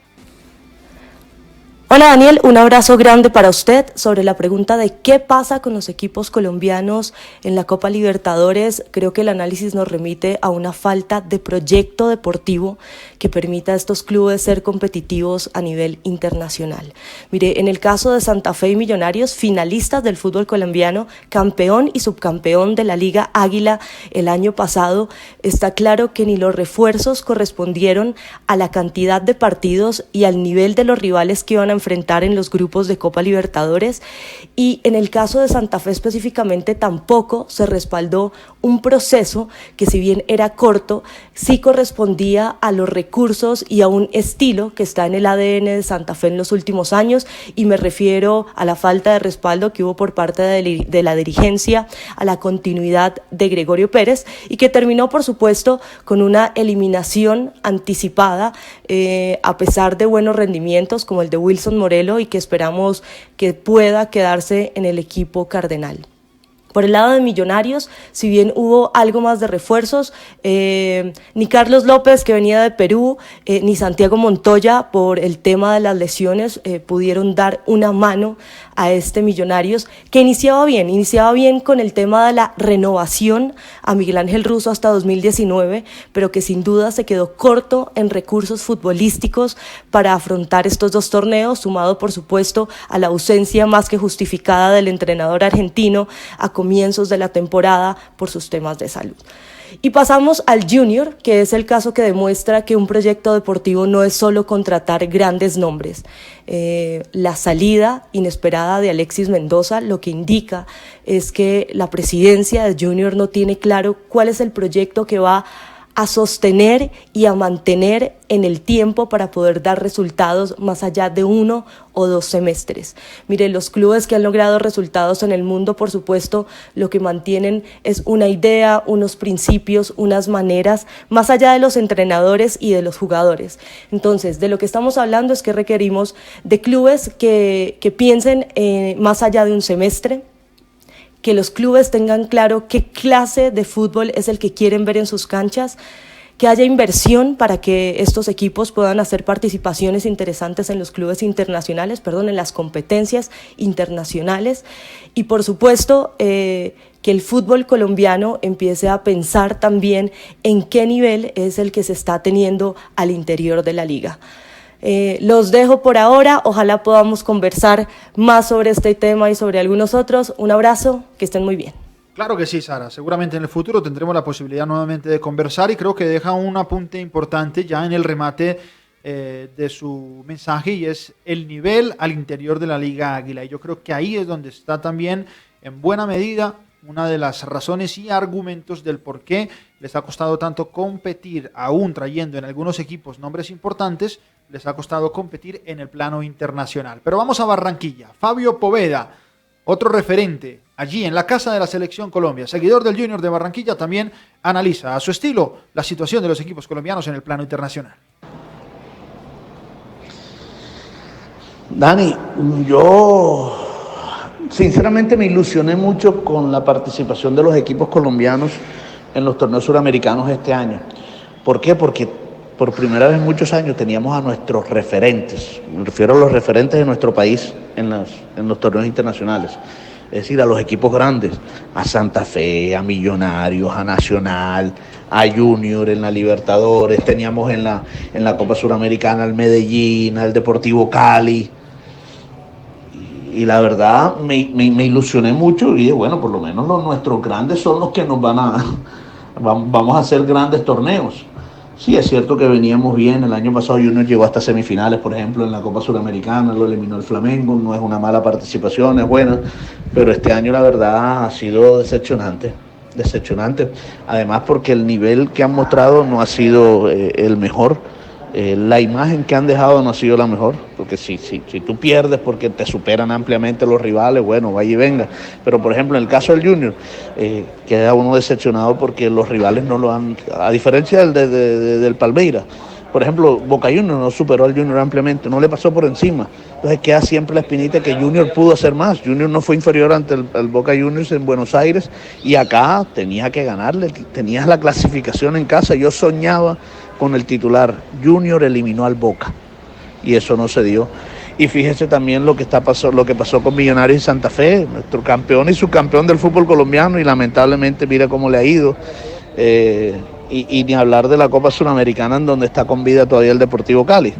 N: Hola Daniel, un abrazo grande para usted. Sobre la pregunta de qué pasa con los equipos colombianos en la Copa Libertadores, creo que el análisis nos remite a una falta de proyecto deportivo que permita a estos clubes ser competitivos a nivel internacional. Mire, en el caso de Santa Fe y Millonarios, finalistas del fútbol colombiano, campeón y subcampeón de la Liga Águila el año pasado, está claro que ni los refuerzos correspondieron a la cantidad de partidos y al nivel de los rivales que iban a enfrentar en los grupos de Copa Libertadores, y en el caso de Santa Fe específicamente tampoco se respaldó un proceso que, si bien era corto, sí correspondía a los recursos y a un estilo que está en el ADN de Santa Fe en los últimos años, y me refiero a la falta de respaldo que hubo por parte de la dirigencia, a la continuidad de Gregorio Pérez, y que terminó por supuesto con una eliminación anticipada, a pesar de buenos rendimientos como el de Wilson Morelo, y que esperamos que pueda quedarse en el equipo cardenal. Por el lado de Millonarios, si bien hubo algo más de refuerzos, ni Carlos López, que venía de Perú, ni Santiago Montoya, por el tema de las lesiones, pudieron dar una mano a este Millonarios, que iniciaba bien con el tema de la renovación a Miguel Ángel Russo hasta 2019, pero que sin duda se quedó corto en recursos futbolísticos para afrontar estos dos torneos, sumado por supuesto a la ausencia más que justificada del entrenador argentino a comienzos de la temporada por sus temas de salud. Y pasamos al Junior, que es el caso que demuestra que un proyecto deportivo no es solo contratar grandes nombres. La salida inesperada de Alexis Mendoza lo que indica es que la presidencia de Junior no tiene claro cuál es el proyecto que va a sostener y a mantener en el tiempo para poder dar resultados más allá de 1 o 2 semestres. Mire, los clubes que han logrado resultados en el mundo, por supuesto, lo que mantienen es una idea, unos principios, unas maneras, más allá de los entrenadores y de los jugadores. Entonces, de lo que estamos hablando es que requerimos de clubes que piensen más allá de un semestre, que los clubes tengan claro qué clase de fútbol es el que quieren ver en sus canchas, que haya inversión para que estos equipos puedan hacer participaciones interesantes en los clubes internacionales, en las competencias internacionales, y por supuesto que el fútbol colombiano empiece a pensar también en qué nivel es el que se está teniendo al interior de la liga. Los dejo por ahora, ojalá podamos conversar más sobre este tema y sobre algunos otros. Un abrazo, que estén muy bien.
B: Claro que sí, Sara. Seguramente en el futuro tendremos la posibilidad nuevamente de conversar, y creo que deja un apunte importante ya en el remate de su mensaje, y es el nivel al interior de la Liga Águila. Y yo creo que ahí es donde está también en buena medida una de las razones y argumentos del por qué les ha costado tanto competir, aún trayendo en algunos equipos nombres importantes, les ha costado competir en el plano internacional. Pero vamos a Barranquilla. Fabio Poveda, otro referente allí en la casa de la Selección Colombia, seguidor del Junior de Barranquilla, también analiza a su estilo la situación de los equipos colombianos en el plano internacional.
O: Dani, yo Sinceramente me ilusioné mucho con la participación de los equipos colombianos en los torneos suramericanos este año. ¿Por qué? Porque por primera vez en muchos años teníamos a nuestros referentes, me refiero a los referentes de nuestro país en los torneos internacionales. Es decir, a los equipos grandes, a Santa Fe, a Millonarios, a Nacional, a Junior en la Libertadores, teníamos en la Copa Suramericana al Medellín, al Deportivo Cali. Y la verdad me ilusioné mucho y dije, bueno, por lo menos nuestros grandes son los que nos vamos a hacer grandes torneos. Sí, es cierto que veníamos bien, el año pasado Junior llegó hasta semifinales, por ejemplo, en la Copa Suramericana, lo eliminó el Flamengo, no es una mala participación, es buena, pero este año la verdad ha sido decepcionante, además porque el nivel que han mostrado no ha sido el mejor. La imagen que han dejado no ha sido la mejor, porque si tú pierdes porque te superan ampliamente los rivales, bueno, vaya y venga. Pero por ejemplo, en el caso del Junior, queda uno decepcionado porque los rivales no lo han, a diferencia del Palmeiras. Por ejemplo, Boca Juniors no superó al Junior ampliamente, no le pasó por encima. Entonces queda siempre la espinita que Junior pudo hacer más. Junior no fue inferior ante el Boca Juniors en Buenos Aires y acá tenía que ganarle, tenías la clasificación en casa. Yo soñaba con el titular, Junior eliminó al Boca y eso no se dio. Y fíjese también lo que pasó con Millonarios y Santa Fe, nuestro campeón y subcampeón del fútbol colombiano, y lamentablemente mira cómo le ha ido. Y ni hablar de la Copa Suramericana, en donde está con vida todavía el Deportivo Cali.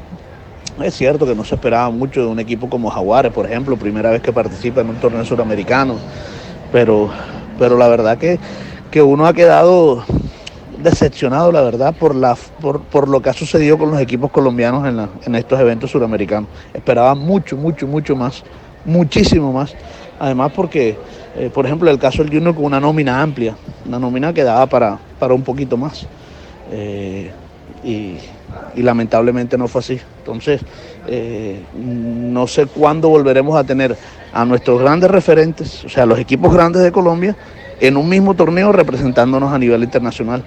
O: Es cierto que no se esperaba mucho de un equipo como Jaguares, por ejemplo, primera vez que participa en un torneo suramericano, pero la verdad que uno ha quedado decepcionado, la verdad, por lo que ha sucedido con los equipos colombianos en estos eventos suramericanos. Esperaba mucho más, muchísimo más. Además porque, por ejemplo, el caso del Junior con una nómina amplia, una nómina que daba para un poquito más. Y lamentablemente no fue así. Entonces, no sé cuándo volveremos a tener a nuestros grandes referentes, o sea, los equipos grandes de Colombia, en un mismo torneo representándonos a nivel internacional.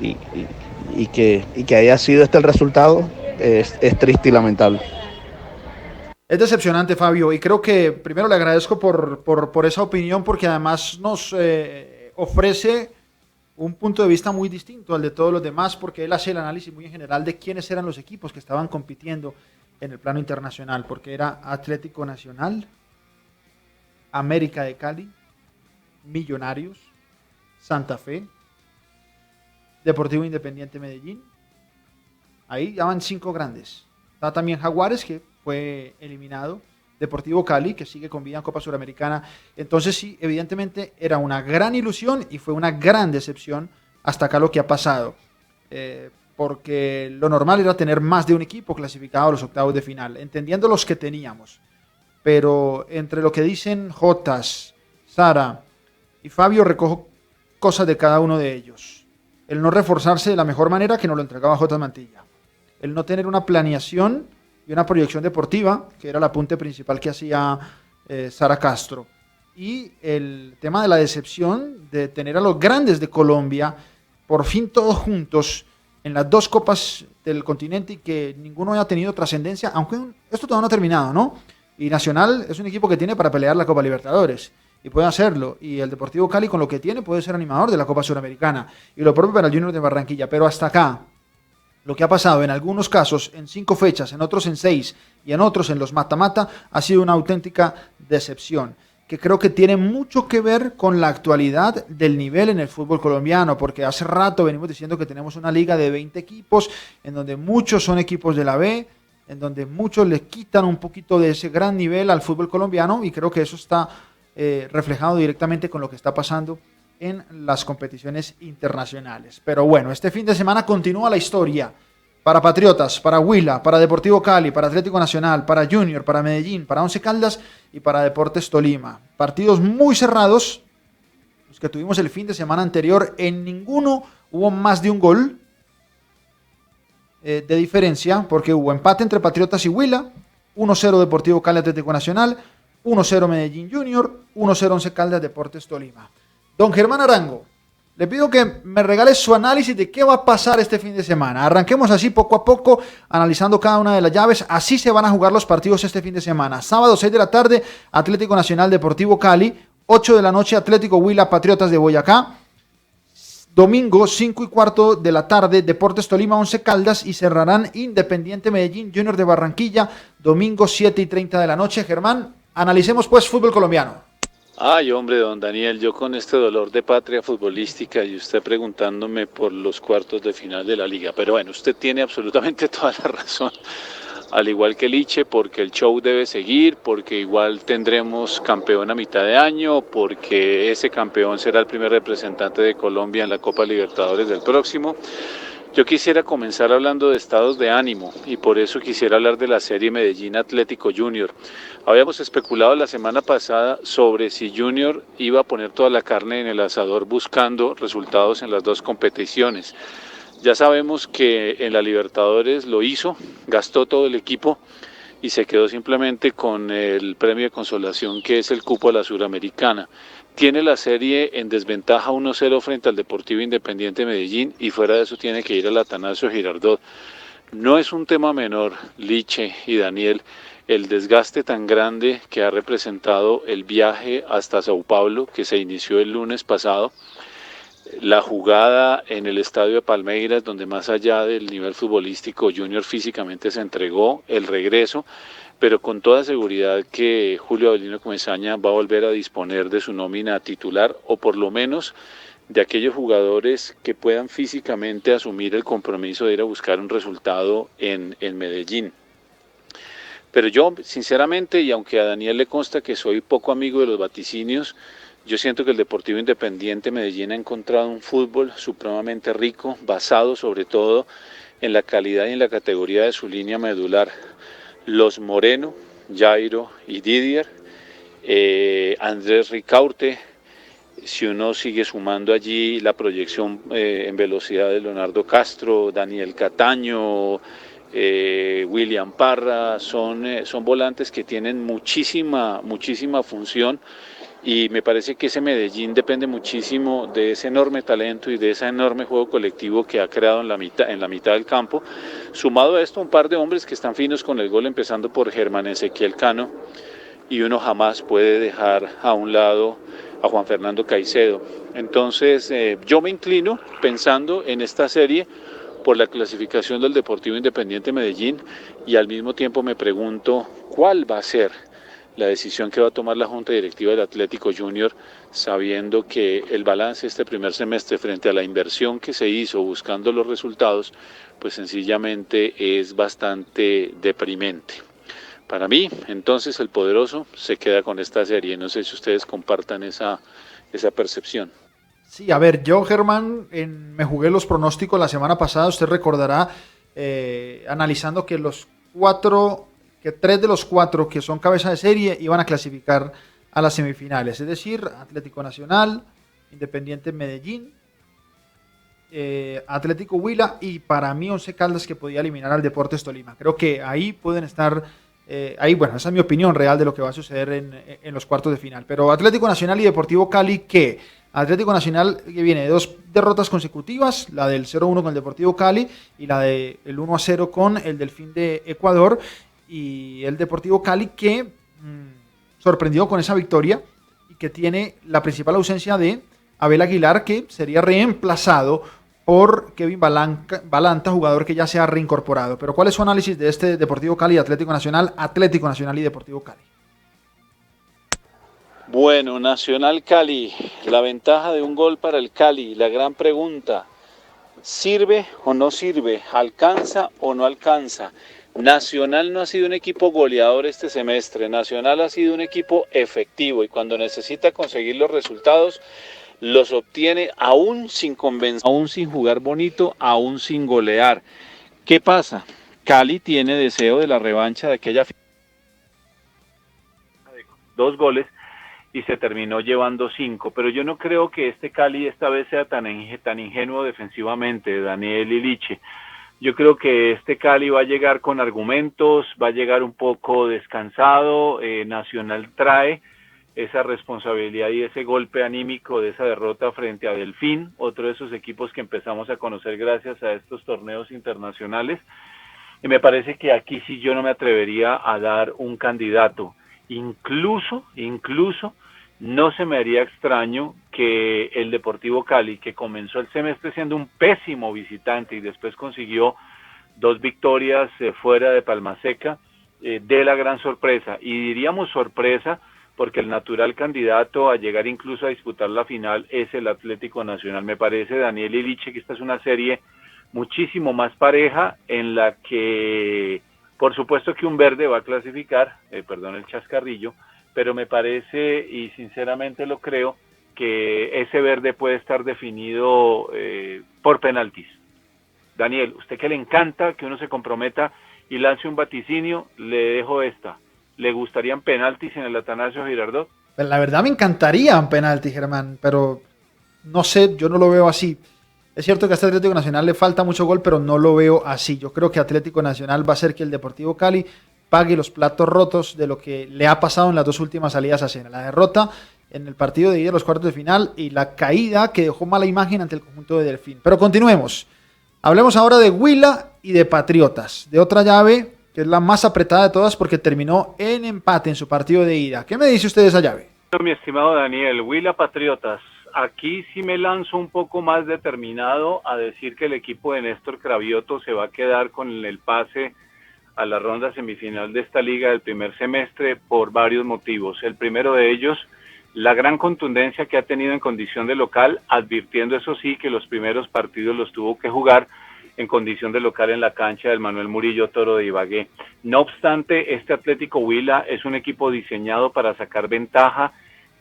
O: Y que haya sido este el resultado es triste y lamentable.
B: Es decepcionante, Fabio, y creo que primero le agradezco por esa opinión, porque además nos ofrece un punto de vista muy distinto al de todos los demás, porque él hace el análisis muy en general de quiénes eran los equipos que estaban compitiendo en el plano internacional, porque era Atlético Nacional, América de Cali, Millonarios, Santa Fe, Deportivo Independiente Medellín. Ahí ya van 5 grandes. Está también Jaguares, que fue eliminado, Deportivo Cali, que sigue con vida en Copa Suramericana. Entonces sí, evidentemente era una gran ilusión y fue una gran decepción hasta acá lo que ha pasado, porque lo normal era tener más de un equipo clasificado a los octavos de final, entendiendo los que teníamos, pero entre lo que dicen Jotas, Sara y Fabio, recojo cosas de cada uno de ellos. El no reforzarse de la mejor manera, que nos lo entregaba Jotas Mantilla, el no tener una planeación y una proyección deportiva, que era el apunte principal que hacía Sara Castro, y el tema de la decepción de tener a los grandes de Colombia, por fin todos juntos, en las 2 copas del continente, y que ninguno haya tenido trascendencia, aunque esto todavía no ha terminado, ¿no? Y Nacional es un equipo que tiene para pelear la Copa Libertadores, y puede hacerlo, y el Deportivo Cali con lo que tiene puede ser animador de la Copa Suramericana, y lo propio para el Junior de Barranquilla, pero hasta acá, lo que ha pasado en algunos casos en 5 fechas, en otros en 6 y en otros en los mata-mata, ha sido una auténtica decepción, que creo que tiene mucho que ver con la actualidad del nivel en el fútbol colombiano, porque hace rato venimos diciendo que tenemos una liga de 20 equipos, en donde muchos son equipos de la B, en donde muchos le quitan un poquito de ese gran nivel al fútbol colombiano, y creo que eso está reflejado directamente con lo que está pasando en las competiciones internacionales. Pero bueno, este fin de semana continúa la historia para Patriotas, para Huila, para Deportivo Cali, para Atlético Nacional, para Junior, para Medellín, para Once Caldas y para Deportes Tolima. Partidos muy cerrados, los que tuvimos el fin de semana anterior. En ninguno hubo más de un gol de diferencia, porque hubo empate entre Patriotas y Huila, 1-0 Deportivo Cali, Atlético Nacional, 1-0 Medellín Junior, 1-0 Once Caldas, Deportes Tolima. Don Germán Arango, le pido que me regale su análisis de qué va a pasar este fin de semana. Arranquemos así poco a poco, analizando cada una de las llaves. Así se van a jugar los partidos este fin de semana. Sábado, 6 de la tarde, Atlético Nacional Deportivo Cali. 8 de la noche, Atlético Huila Patriotas de Boyacá. Domingo, 5:15 de la tarde, Deportes Tolima, Once Caldas, y cerrarán Independiente Medellín, Junior de Barranquilla, domingo 7:30 de la noche. Germán, analicemos pues fútbol colombiano.
E: Ay, hombre, don Daniel, yo con este dolor de patria futbolística y usted preguntándome por los cuartos de final de la liga. Pero bueno, usted tiene absolutamente toda la razón. Al igual que Liche, porque el show debe seguir, porque igual tendremos campeón a mitad de año, porque ese campeón será el primer representante de Colombia en la Copa Libertadores del próximo. Yo quisiera comenzar hablando de estados de ánimo y por eso quisiera hablar de la serie Medellín Atlético Junior. Habíamos especulado la semana pasada sobre si Junior iba a poner toda la carne en el asador buscando resultados en las dos competiciones. Ya sabemos que en la Libertadores lo hizo, gastó todo el equipo y se quedó simplemente con el premio de consolación que es el cupo a la Suramericana. Tiene la serie en desventaja 1-0 frente al Deportivo Independiente Medellín y fuera de eso tiene que ir al Atanasio Girardot. No es un tema menor, Liche y Daniel, el desgaste tan grande que ha representado el viaje hasta Sao Paulo que se inició el lunes pasado. La jugada en el estadio de Palmeiras, donde más allá del nivel futbolístico Junior físicamente se entregó, el regreso, pero con toda seguridad que Julio Avelino Comesaña va a volver a disponer de su nómina titular, o por lo menos de aquellos jugadores que puedan físicamente asumir el compromiso de ir a buscar un resultado en Medellín. Pero yo, sinceramente, y aunque a Daniel le consta que soy poco amigo de los vaticinios, yo siento que el Deportivo Independiente Medellín ha encontrado un fútbol supremamente rico, basado sobre todo en la calidad y en la categoría de su línea medular. Los Moreno, Jairo y Didier, Andrés Ricaurte, si uno sigue sumando allí la proyección en velocidad de Leonardo Castro, Daniel Cataño, William Parra, son volantes que tienen muchísima función. Y me parece que ese Medellín depende muchísimo de ese enorme talento y de ese enorme juego colectivo que ha creado en la mitad del campo. Sumado a esto, un par de hombres que están finos con el gol, empezando por Germán Ezequiel Cano, y uno jamás puede dejar a un lado a Juan Fernando Caicedo. Entonces, yo me inclino, pensando en esta serie, por la clasificación del Deportivo Independiente Medellín, y al mismo tiempo me pregunto cuál va a ser la decisión que va a tomar la Junta Directiva del Atlético Junior, sabiendo que el balance este primer semestre frente a la inversión que se hizo buscando los resultados, pues sencillamente es bastante deprimente. Para mí, entonces, el poderoso se queda con esta serie. No sé si ustedes compartan esa percepción.
B: Sí, a ver, yo, Germán, me jugué los pronósticos la semana pasada. Usted recordará, analizando que tres de los cuatro que son cabeza de serie iban a clasificar a las semifinales, es decir, Atlético Nacional, Independiente Medellín, Atlético Huila y para mí Once Caldas, que podía eliminar al Deportes Tolima. Creo que ahí pueden estar, bueno, esa es mi opinión real de lo que va a suceder en los cuartos de final. Pero Atlético Nacional y Deportivo Cali, ¿qué? Atlético Nacional, que viene de 2 derrotas consecutivas, la del 0-1 con el Deportivo Cali y la del 1-0 con el Delfín de Ecuador. Y el Deportivo Cali que sorprendió con esa victoria y que tiene la principal ausencia de Abel Aguilar, que sería reemplazado por Kevin Balanta, jugador que ya se ha reincorporado. Pero ¿cuál es su análisis de este Deportivo Cali y Atlético Nacional y Deportivo Cali?
E: Bueno, Nacional Cali, la ventaja de un gol para el Cali, la gran pregunta, ¿sirve o no sirve? ¿Alcanza o no alcanza? Nacional no ha sido un equipo goleador este semestre, Nacional ha sido un equipo efectivo y cuando necesita conseguir los resultados los obtiene aún sin convencer, aún sin jugar bonito, aún sin golear. ¿Qué pasa? Cali tiene deseo de la revancha de aquella de 2 goles y se terminó llevando 5, pero yo no creo que este Cali esta vez sea tan ingenuo defensivamente, Daniel y Liche. Yo creo que este Cali va a llegar con argumentos, va a llegar un poco descansado. Nacional trae esa responsabilidad y ese golpe anímico de esa derrota frente a Delfín, otro de esos equipos que empezamos a conocer gracias a estos torneos internacionales. Y me parece que aquí sí yo no me atrevería a dar un candidato. Incluso no se me haría extraño que el Deportivo Cali, que comenzó el semestre siendo un pésimo visitante y después consiguió 2 victorias fuera de Palmaseca, dé la gran sorpresa. Y diríamos sorpresa porque el natural candidato a llegar incluso a disputar la final es el Atlético Nacional. Me parece, Daniel y Liche, que esta es una serie muchísimo más pareja en la que, por supuesto que un verde va a clasificar, perdón el chascarrillo, pero me parece, y sinceramente lo creo, que ese verde puede estar definido por penaltis. Daniel, usted que le encanta que uno se comprometa y lance un vaticinio, le dejo esta. ¿Le gustarían penaltis en el Atanasio Girardot?
B: Pues la verdad me encantaría un penalti, Germán, pero no sé, yo no lo veo así. Es cierto que a este Atlético Nacional le falta mucho gol, pero no lo veo así. Yo creo que Atlético Nacional va a hacer que el Deportivo Cali pague los platos rotos de lo que le ha pasado en las 2 últimas salidas a cena. La derrota en el partido de ida de los cuartos de final y la caída que dejó mala imagen ante el conjunto de Delfín. Pero continuemos. Hablemos ahora de Huila y de Patriotas, de otra llave que es la más apretada de todas porque terminó en empate en su partido de ida. ¿Qué me dice usted de esa llave?
E: Mi estimado Daniel, Huila Patriotas, aquí sí me lanzo un poco más determinado a decir que el equipo de Néstor Cravioto se va a quedar con el pase a la ronda semifinal de esta liga del primer semestre por varios motivos. El primero de ellos, la gran contundencia que ha tenido en condición de local, advirtiendo eso sí que los primeros partidos los tuvo que jugar en condición de local en la cancha del Manuel Murillo Toro de Ibagué. No obstante, este Atlético Huila es un equipo diseñado para sacar ventaja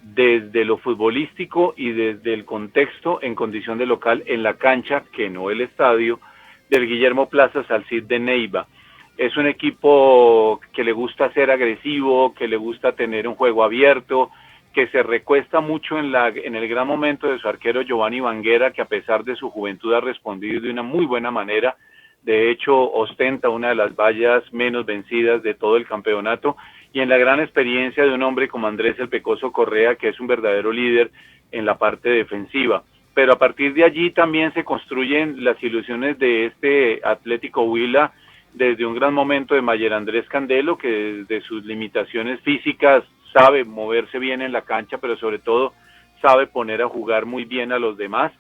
E: desde lo futbolístico y desde el contexto en condición de local en la cancha, que no el estadio, del Guillermo Plaza Salcid de Neiva. Es un equipo que le gusta ser agresivo, que le gusta tener un juego abierto, que se recuesta mucho en el gran momento de su arquero Giovanni Banguera, que a pesar de su juventud ha respondido de una muy buena manera. De hecho, ostenta una de las vallas menos vencidas de todo el campeonato, y en la gran experiencia de un hombre como Andrés El Pecoso Correa, que es un verdadero líder en la parte defensiva. Pero a partir de allí también se construyen las ilusiones de este Atlético Huila, desde un gran momento de Mayer Andrés Candelo, que desde sus limitaciones físicas sabe moverse bien en la cancha, pero sobre todo sabe poner a jugar muy bien a los demás.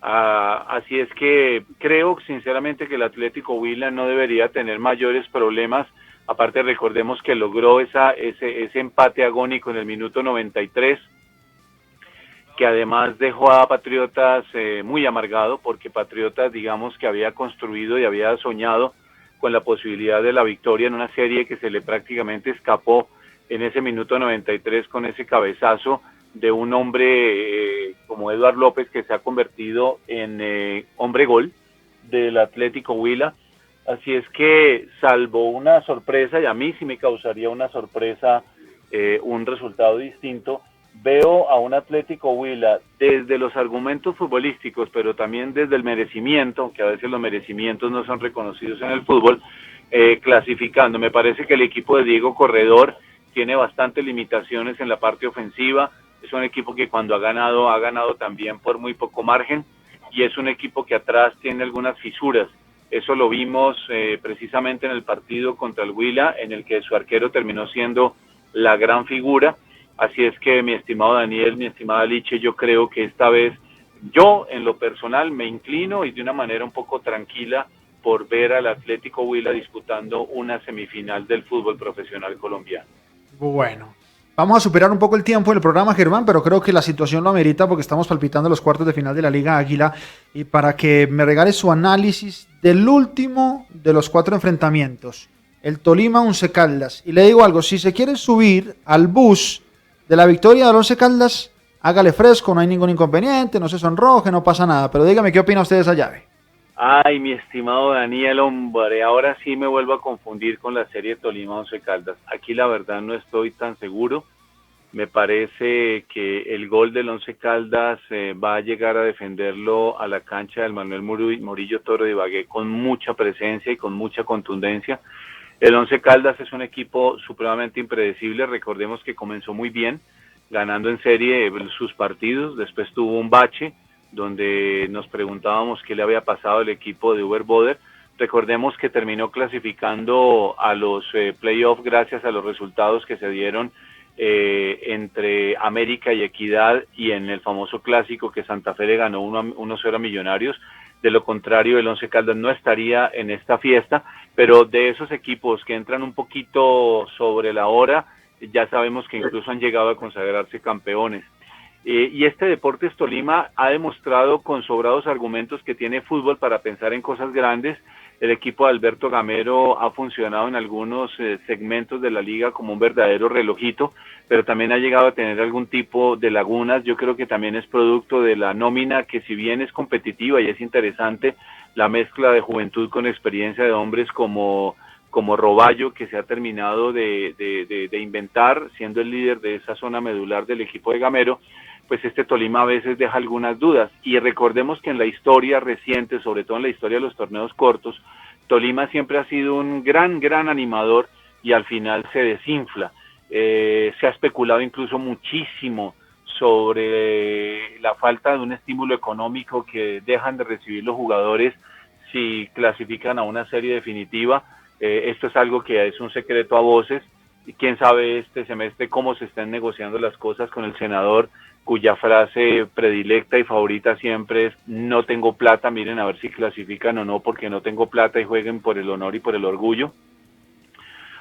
E: Así es que creo sinceramente que el Atlético Huila no debería tener mayores problemas. Aparte, recordemos que logró ese empate agónico en el minuto 93, que además dejó a Patriotas muy amargado, porque Patriotas, digamos, que había construido y había soñado con la posibilidad de la victoria en una serie que se le prácticamente escapó en ese minuto 93 con ese cabezazo de un hombre como Eduardo López, que se ha convertido en hombre gol del Atlético Huila. Así es que, salvo una sorpresa, y a mí sí me causaría una sorpresa un resultado distinto, veo a un Atlético Huila desde los argumentos futbolísticos, pero también desde el merecimiento, que a veces los merecimientos no son reconocidos en el fútbol, clasificando. Me parece que el equipo de Diego Corredor tiene bastantes limitaciones en la parte ofensiva. Es un equipo que cuando ha ganado también por muy poco margen, y es un equipo que atrás tiene algunas fisuras. Eso lo vimos precisamente en el partido contra el Huila, en el que su arquero terminó siendo la gran figura. Así es que, mi estimado Daniel, mi estimada Liche, yo creo que esta vez yo en lo personal me inclino, y de una manera un poco tranquila, por ver al Atlético Huila disputando una semifinal del fútbol profesional colombiano.
B: Bueno, vamos a superar un poco el tiempo del programa, Germán, pero creo que la situación lo amerita porque estamos palpitando los cuartos de final de la Liga Águila, y para que me regale su análisis del último de los 4 enfrentamientos, el Tolima Once Caldas. Y le digo algo, si se quiere subir al bus de la victoria del Once Caldas, hágale fresco, no hay ningún inconveniente, no se sonroje, no pasa nada, pero dígame qué opina usted de esa llave.
E: Ay, mi estimado Daniel, hombre, ahora sí me vuelvo a confundir con la serie Tolima Once Caldas. Aquí la verdad no estoy tan seguro. Me parece que el gol del Once Caldas va a llegar a defenderlo a la cancha del Manuel Murillo Toro de Ibagué con mucha presencia y con mucha contundencia. El Once Caldas es un equipo supremamente impredecible. Recordemos que comenzó muy bien, ganando en serie sus partidos. Después tuvo un bache donde nos preguntábamos qué le había pasado al equipo de Uber Boder. Recordemos que terminó clasificando a los playoffs gracias a los resultados que se dieron entre América y Equidad, y en el famoso clásico que Santa Fe le ganó 1-0 a Millonarios. De lo contrario, el Once Caldas no estaría en esta fiesta, pero de esos equipos que entran un poquito sobre la hora, ya sabemos que incluso han llegado a consagrarse campeones. Y este Deportes Tolima ha demostrado con sobrados argumentos que tiene fútbol para pensar en cosas grandes. El equipo de Alberto Gamero ha funcionado en algunos segmentos de la liga como un verdadero relojito, pero también ha llegado a tener algún tipo de lagunas. Yo creo que también es producto de la nómina, que si bien es competitiva y es interesante, la mezcla de juventud con experiencia de hombres como Roballo, que se ha terminado de inventar, siendo el líder de esa zona medular del equipo de Gamero, pues este Tolima a veces deja algunas dudas. Y recordemos que en la historia reciente, sobre todo en la historia de los torneos cortos, Tolima siempre ha sido un gran animador y al final se desinfla. Se ha especulado incluso muchísimo sobre la falta de un estímulo económico que dejan de recibir los jugadores si clasifican a una serie definitiva. Esto es algo que es un secreto a voces, y quién sabe este semestre cómo se están negociando las cosas con el senador, cuya frase predilecta y favorita siempre es: no tengo plata, miren a ver si clasifican o no, porque no tengo plata, y jueguen por el honor y por el orgullo.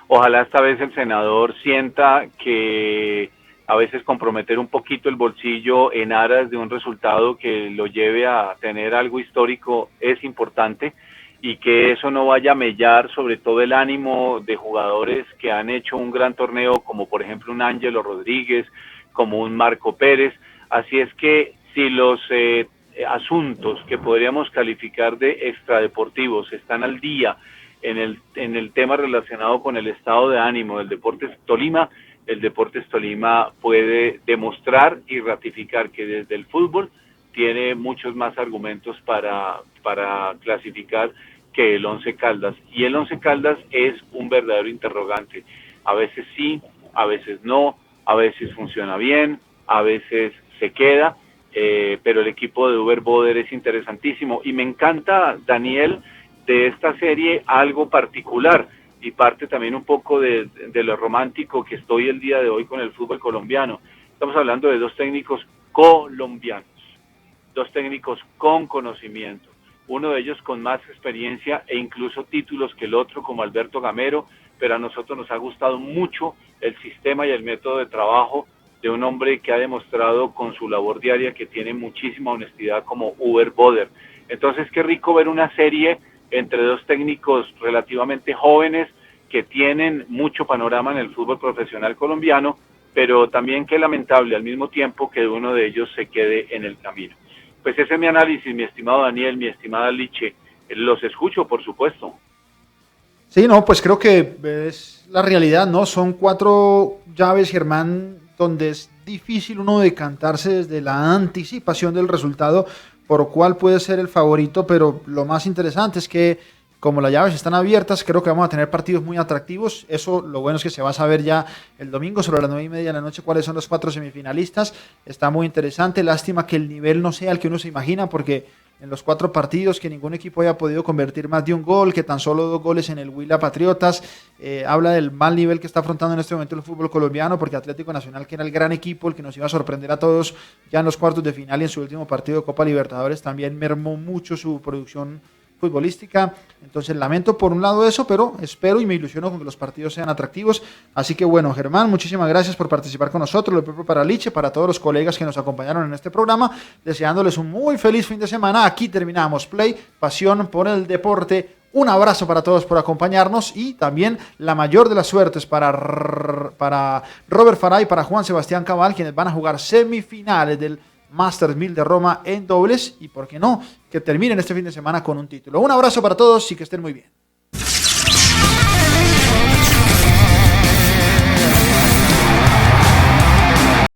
E: Ojalá esta vez el senador sienta que a veces comprometer un poquito el bolsillo en aras de un resultado que lo lleve a tener algo histórico es importante, y que eso no vaya a mellar sobre todo el ánimo de jugadores que han hecho un gran torneo, como por ejemplo un Ángelo Rodríguez, como un Marco Pérez. Así es que si los asuntos que podríamos calificar de extradeportivos están al día en el tema relacionado con el estado de ánimo del Deportes Tolima, el Deportes Tolima puede demostrar y ratificar que desde el fútbol tiene muchos más argumentos para clasificar que el Once Caldas. Y el Once Caldas es un verdadero interrogante. A veces sí, a veces no, a veces funciona bien, a veces se queda, pero el equipo de Uber Boder es interesantísimo. Y me encanta, Daniel, de esta serie algo particular, y parte también un poco de lo romántico que estoy el día de hoy con el fútbol colombiano. Estamos hablando de dos técnicos colombianos, dos técnicos con conocimiento, uno de ellos con más experiencia e incluso títulos que el otro, como Alberto Gamero, pero a nosotros nos ha gustado mucho el sistema y el método de trabajo de un hombre que ha demostrado con su labor diaria que tiene muchísima honestidad, como Uber Boder. Entonces, qué rico ver una serie entre dos técnicos relativamente jóvenes que tienen mucho panorama en el fútbol profesional colombiano, pero también qué lamentable al mismo tiempo que uno de ellos se quede en el camino. Pues ese es mi análisis, mi estimado Daniel, mi estimada Liche. Los escucho, por supuesto.
B: Sí, no, pues creo que es la realidad, ¿no? Son 4 llaves, Germán, donde es difícil uno decantarse desde la anticipación del resultado por cuál puede ser el favorito, pero lo más interesante es que como las llaves están abiertas, creo que vamos a tener partidos muy atractivos. Eso, lo bueno es que se va a saber ya el domingo sobre las 9:30 de la noche cuáles son los 4 semifinalistas. Está muy interesante. Lástima que el nivel no sea el que uno se imagina, porque en los 4 partidos que ningún equipo haya podido convertir más de un gol, que tan solo 2 goles en el Huila Patriotas, habla del mal nivel que está afrontando en este momento el fútbol colombiano, porque Atlético Nacional, que era el gran equipo, el que nos iba a sorprender a todos ya en los cuartos de final y en su último partido de Copa Libertadores, también mermó mucho su producción futbolística. Entonces lamento por un lado eso, pero espero y me ilusiono con que los partidos sean atractivos. Así que bueno, Germán, muchísimas gracias por participar con nosotros, lo propio para Liche, para todos los colegas que nos acompañaron en este programa, deseándoles un muy feliz fin de semana. Aquí terminamos Play, pasión por el deporte. Un abrazo para todos por acompañarnos, y también la mayor de las suertes para Robert Farah y para Juan Sebastián Cabal, quienes van a jugar semifinales del Masters 1000 de Roma en dobles, y por qué no, que terminen este fin de semana con un título. Un abrazo para todos y que estén muy bien.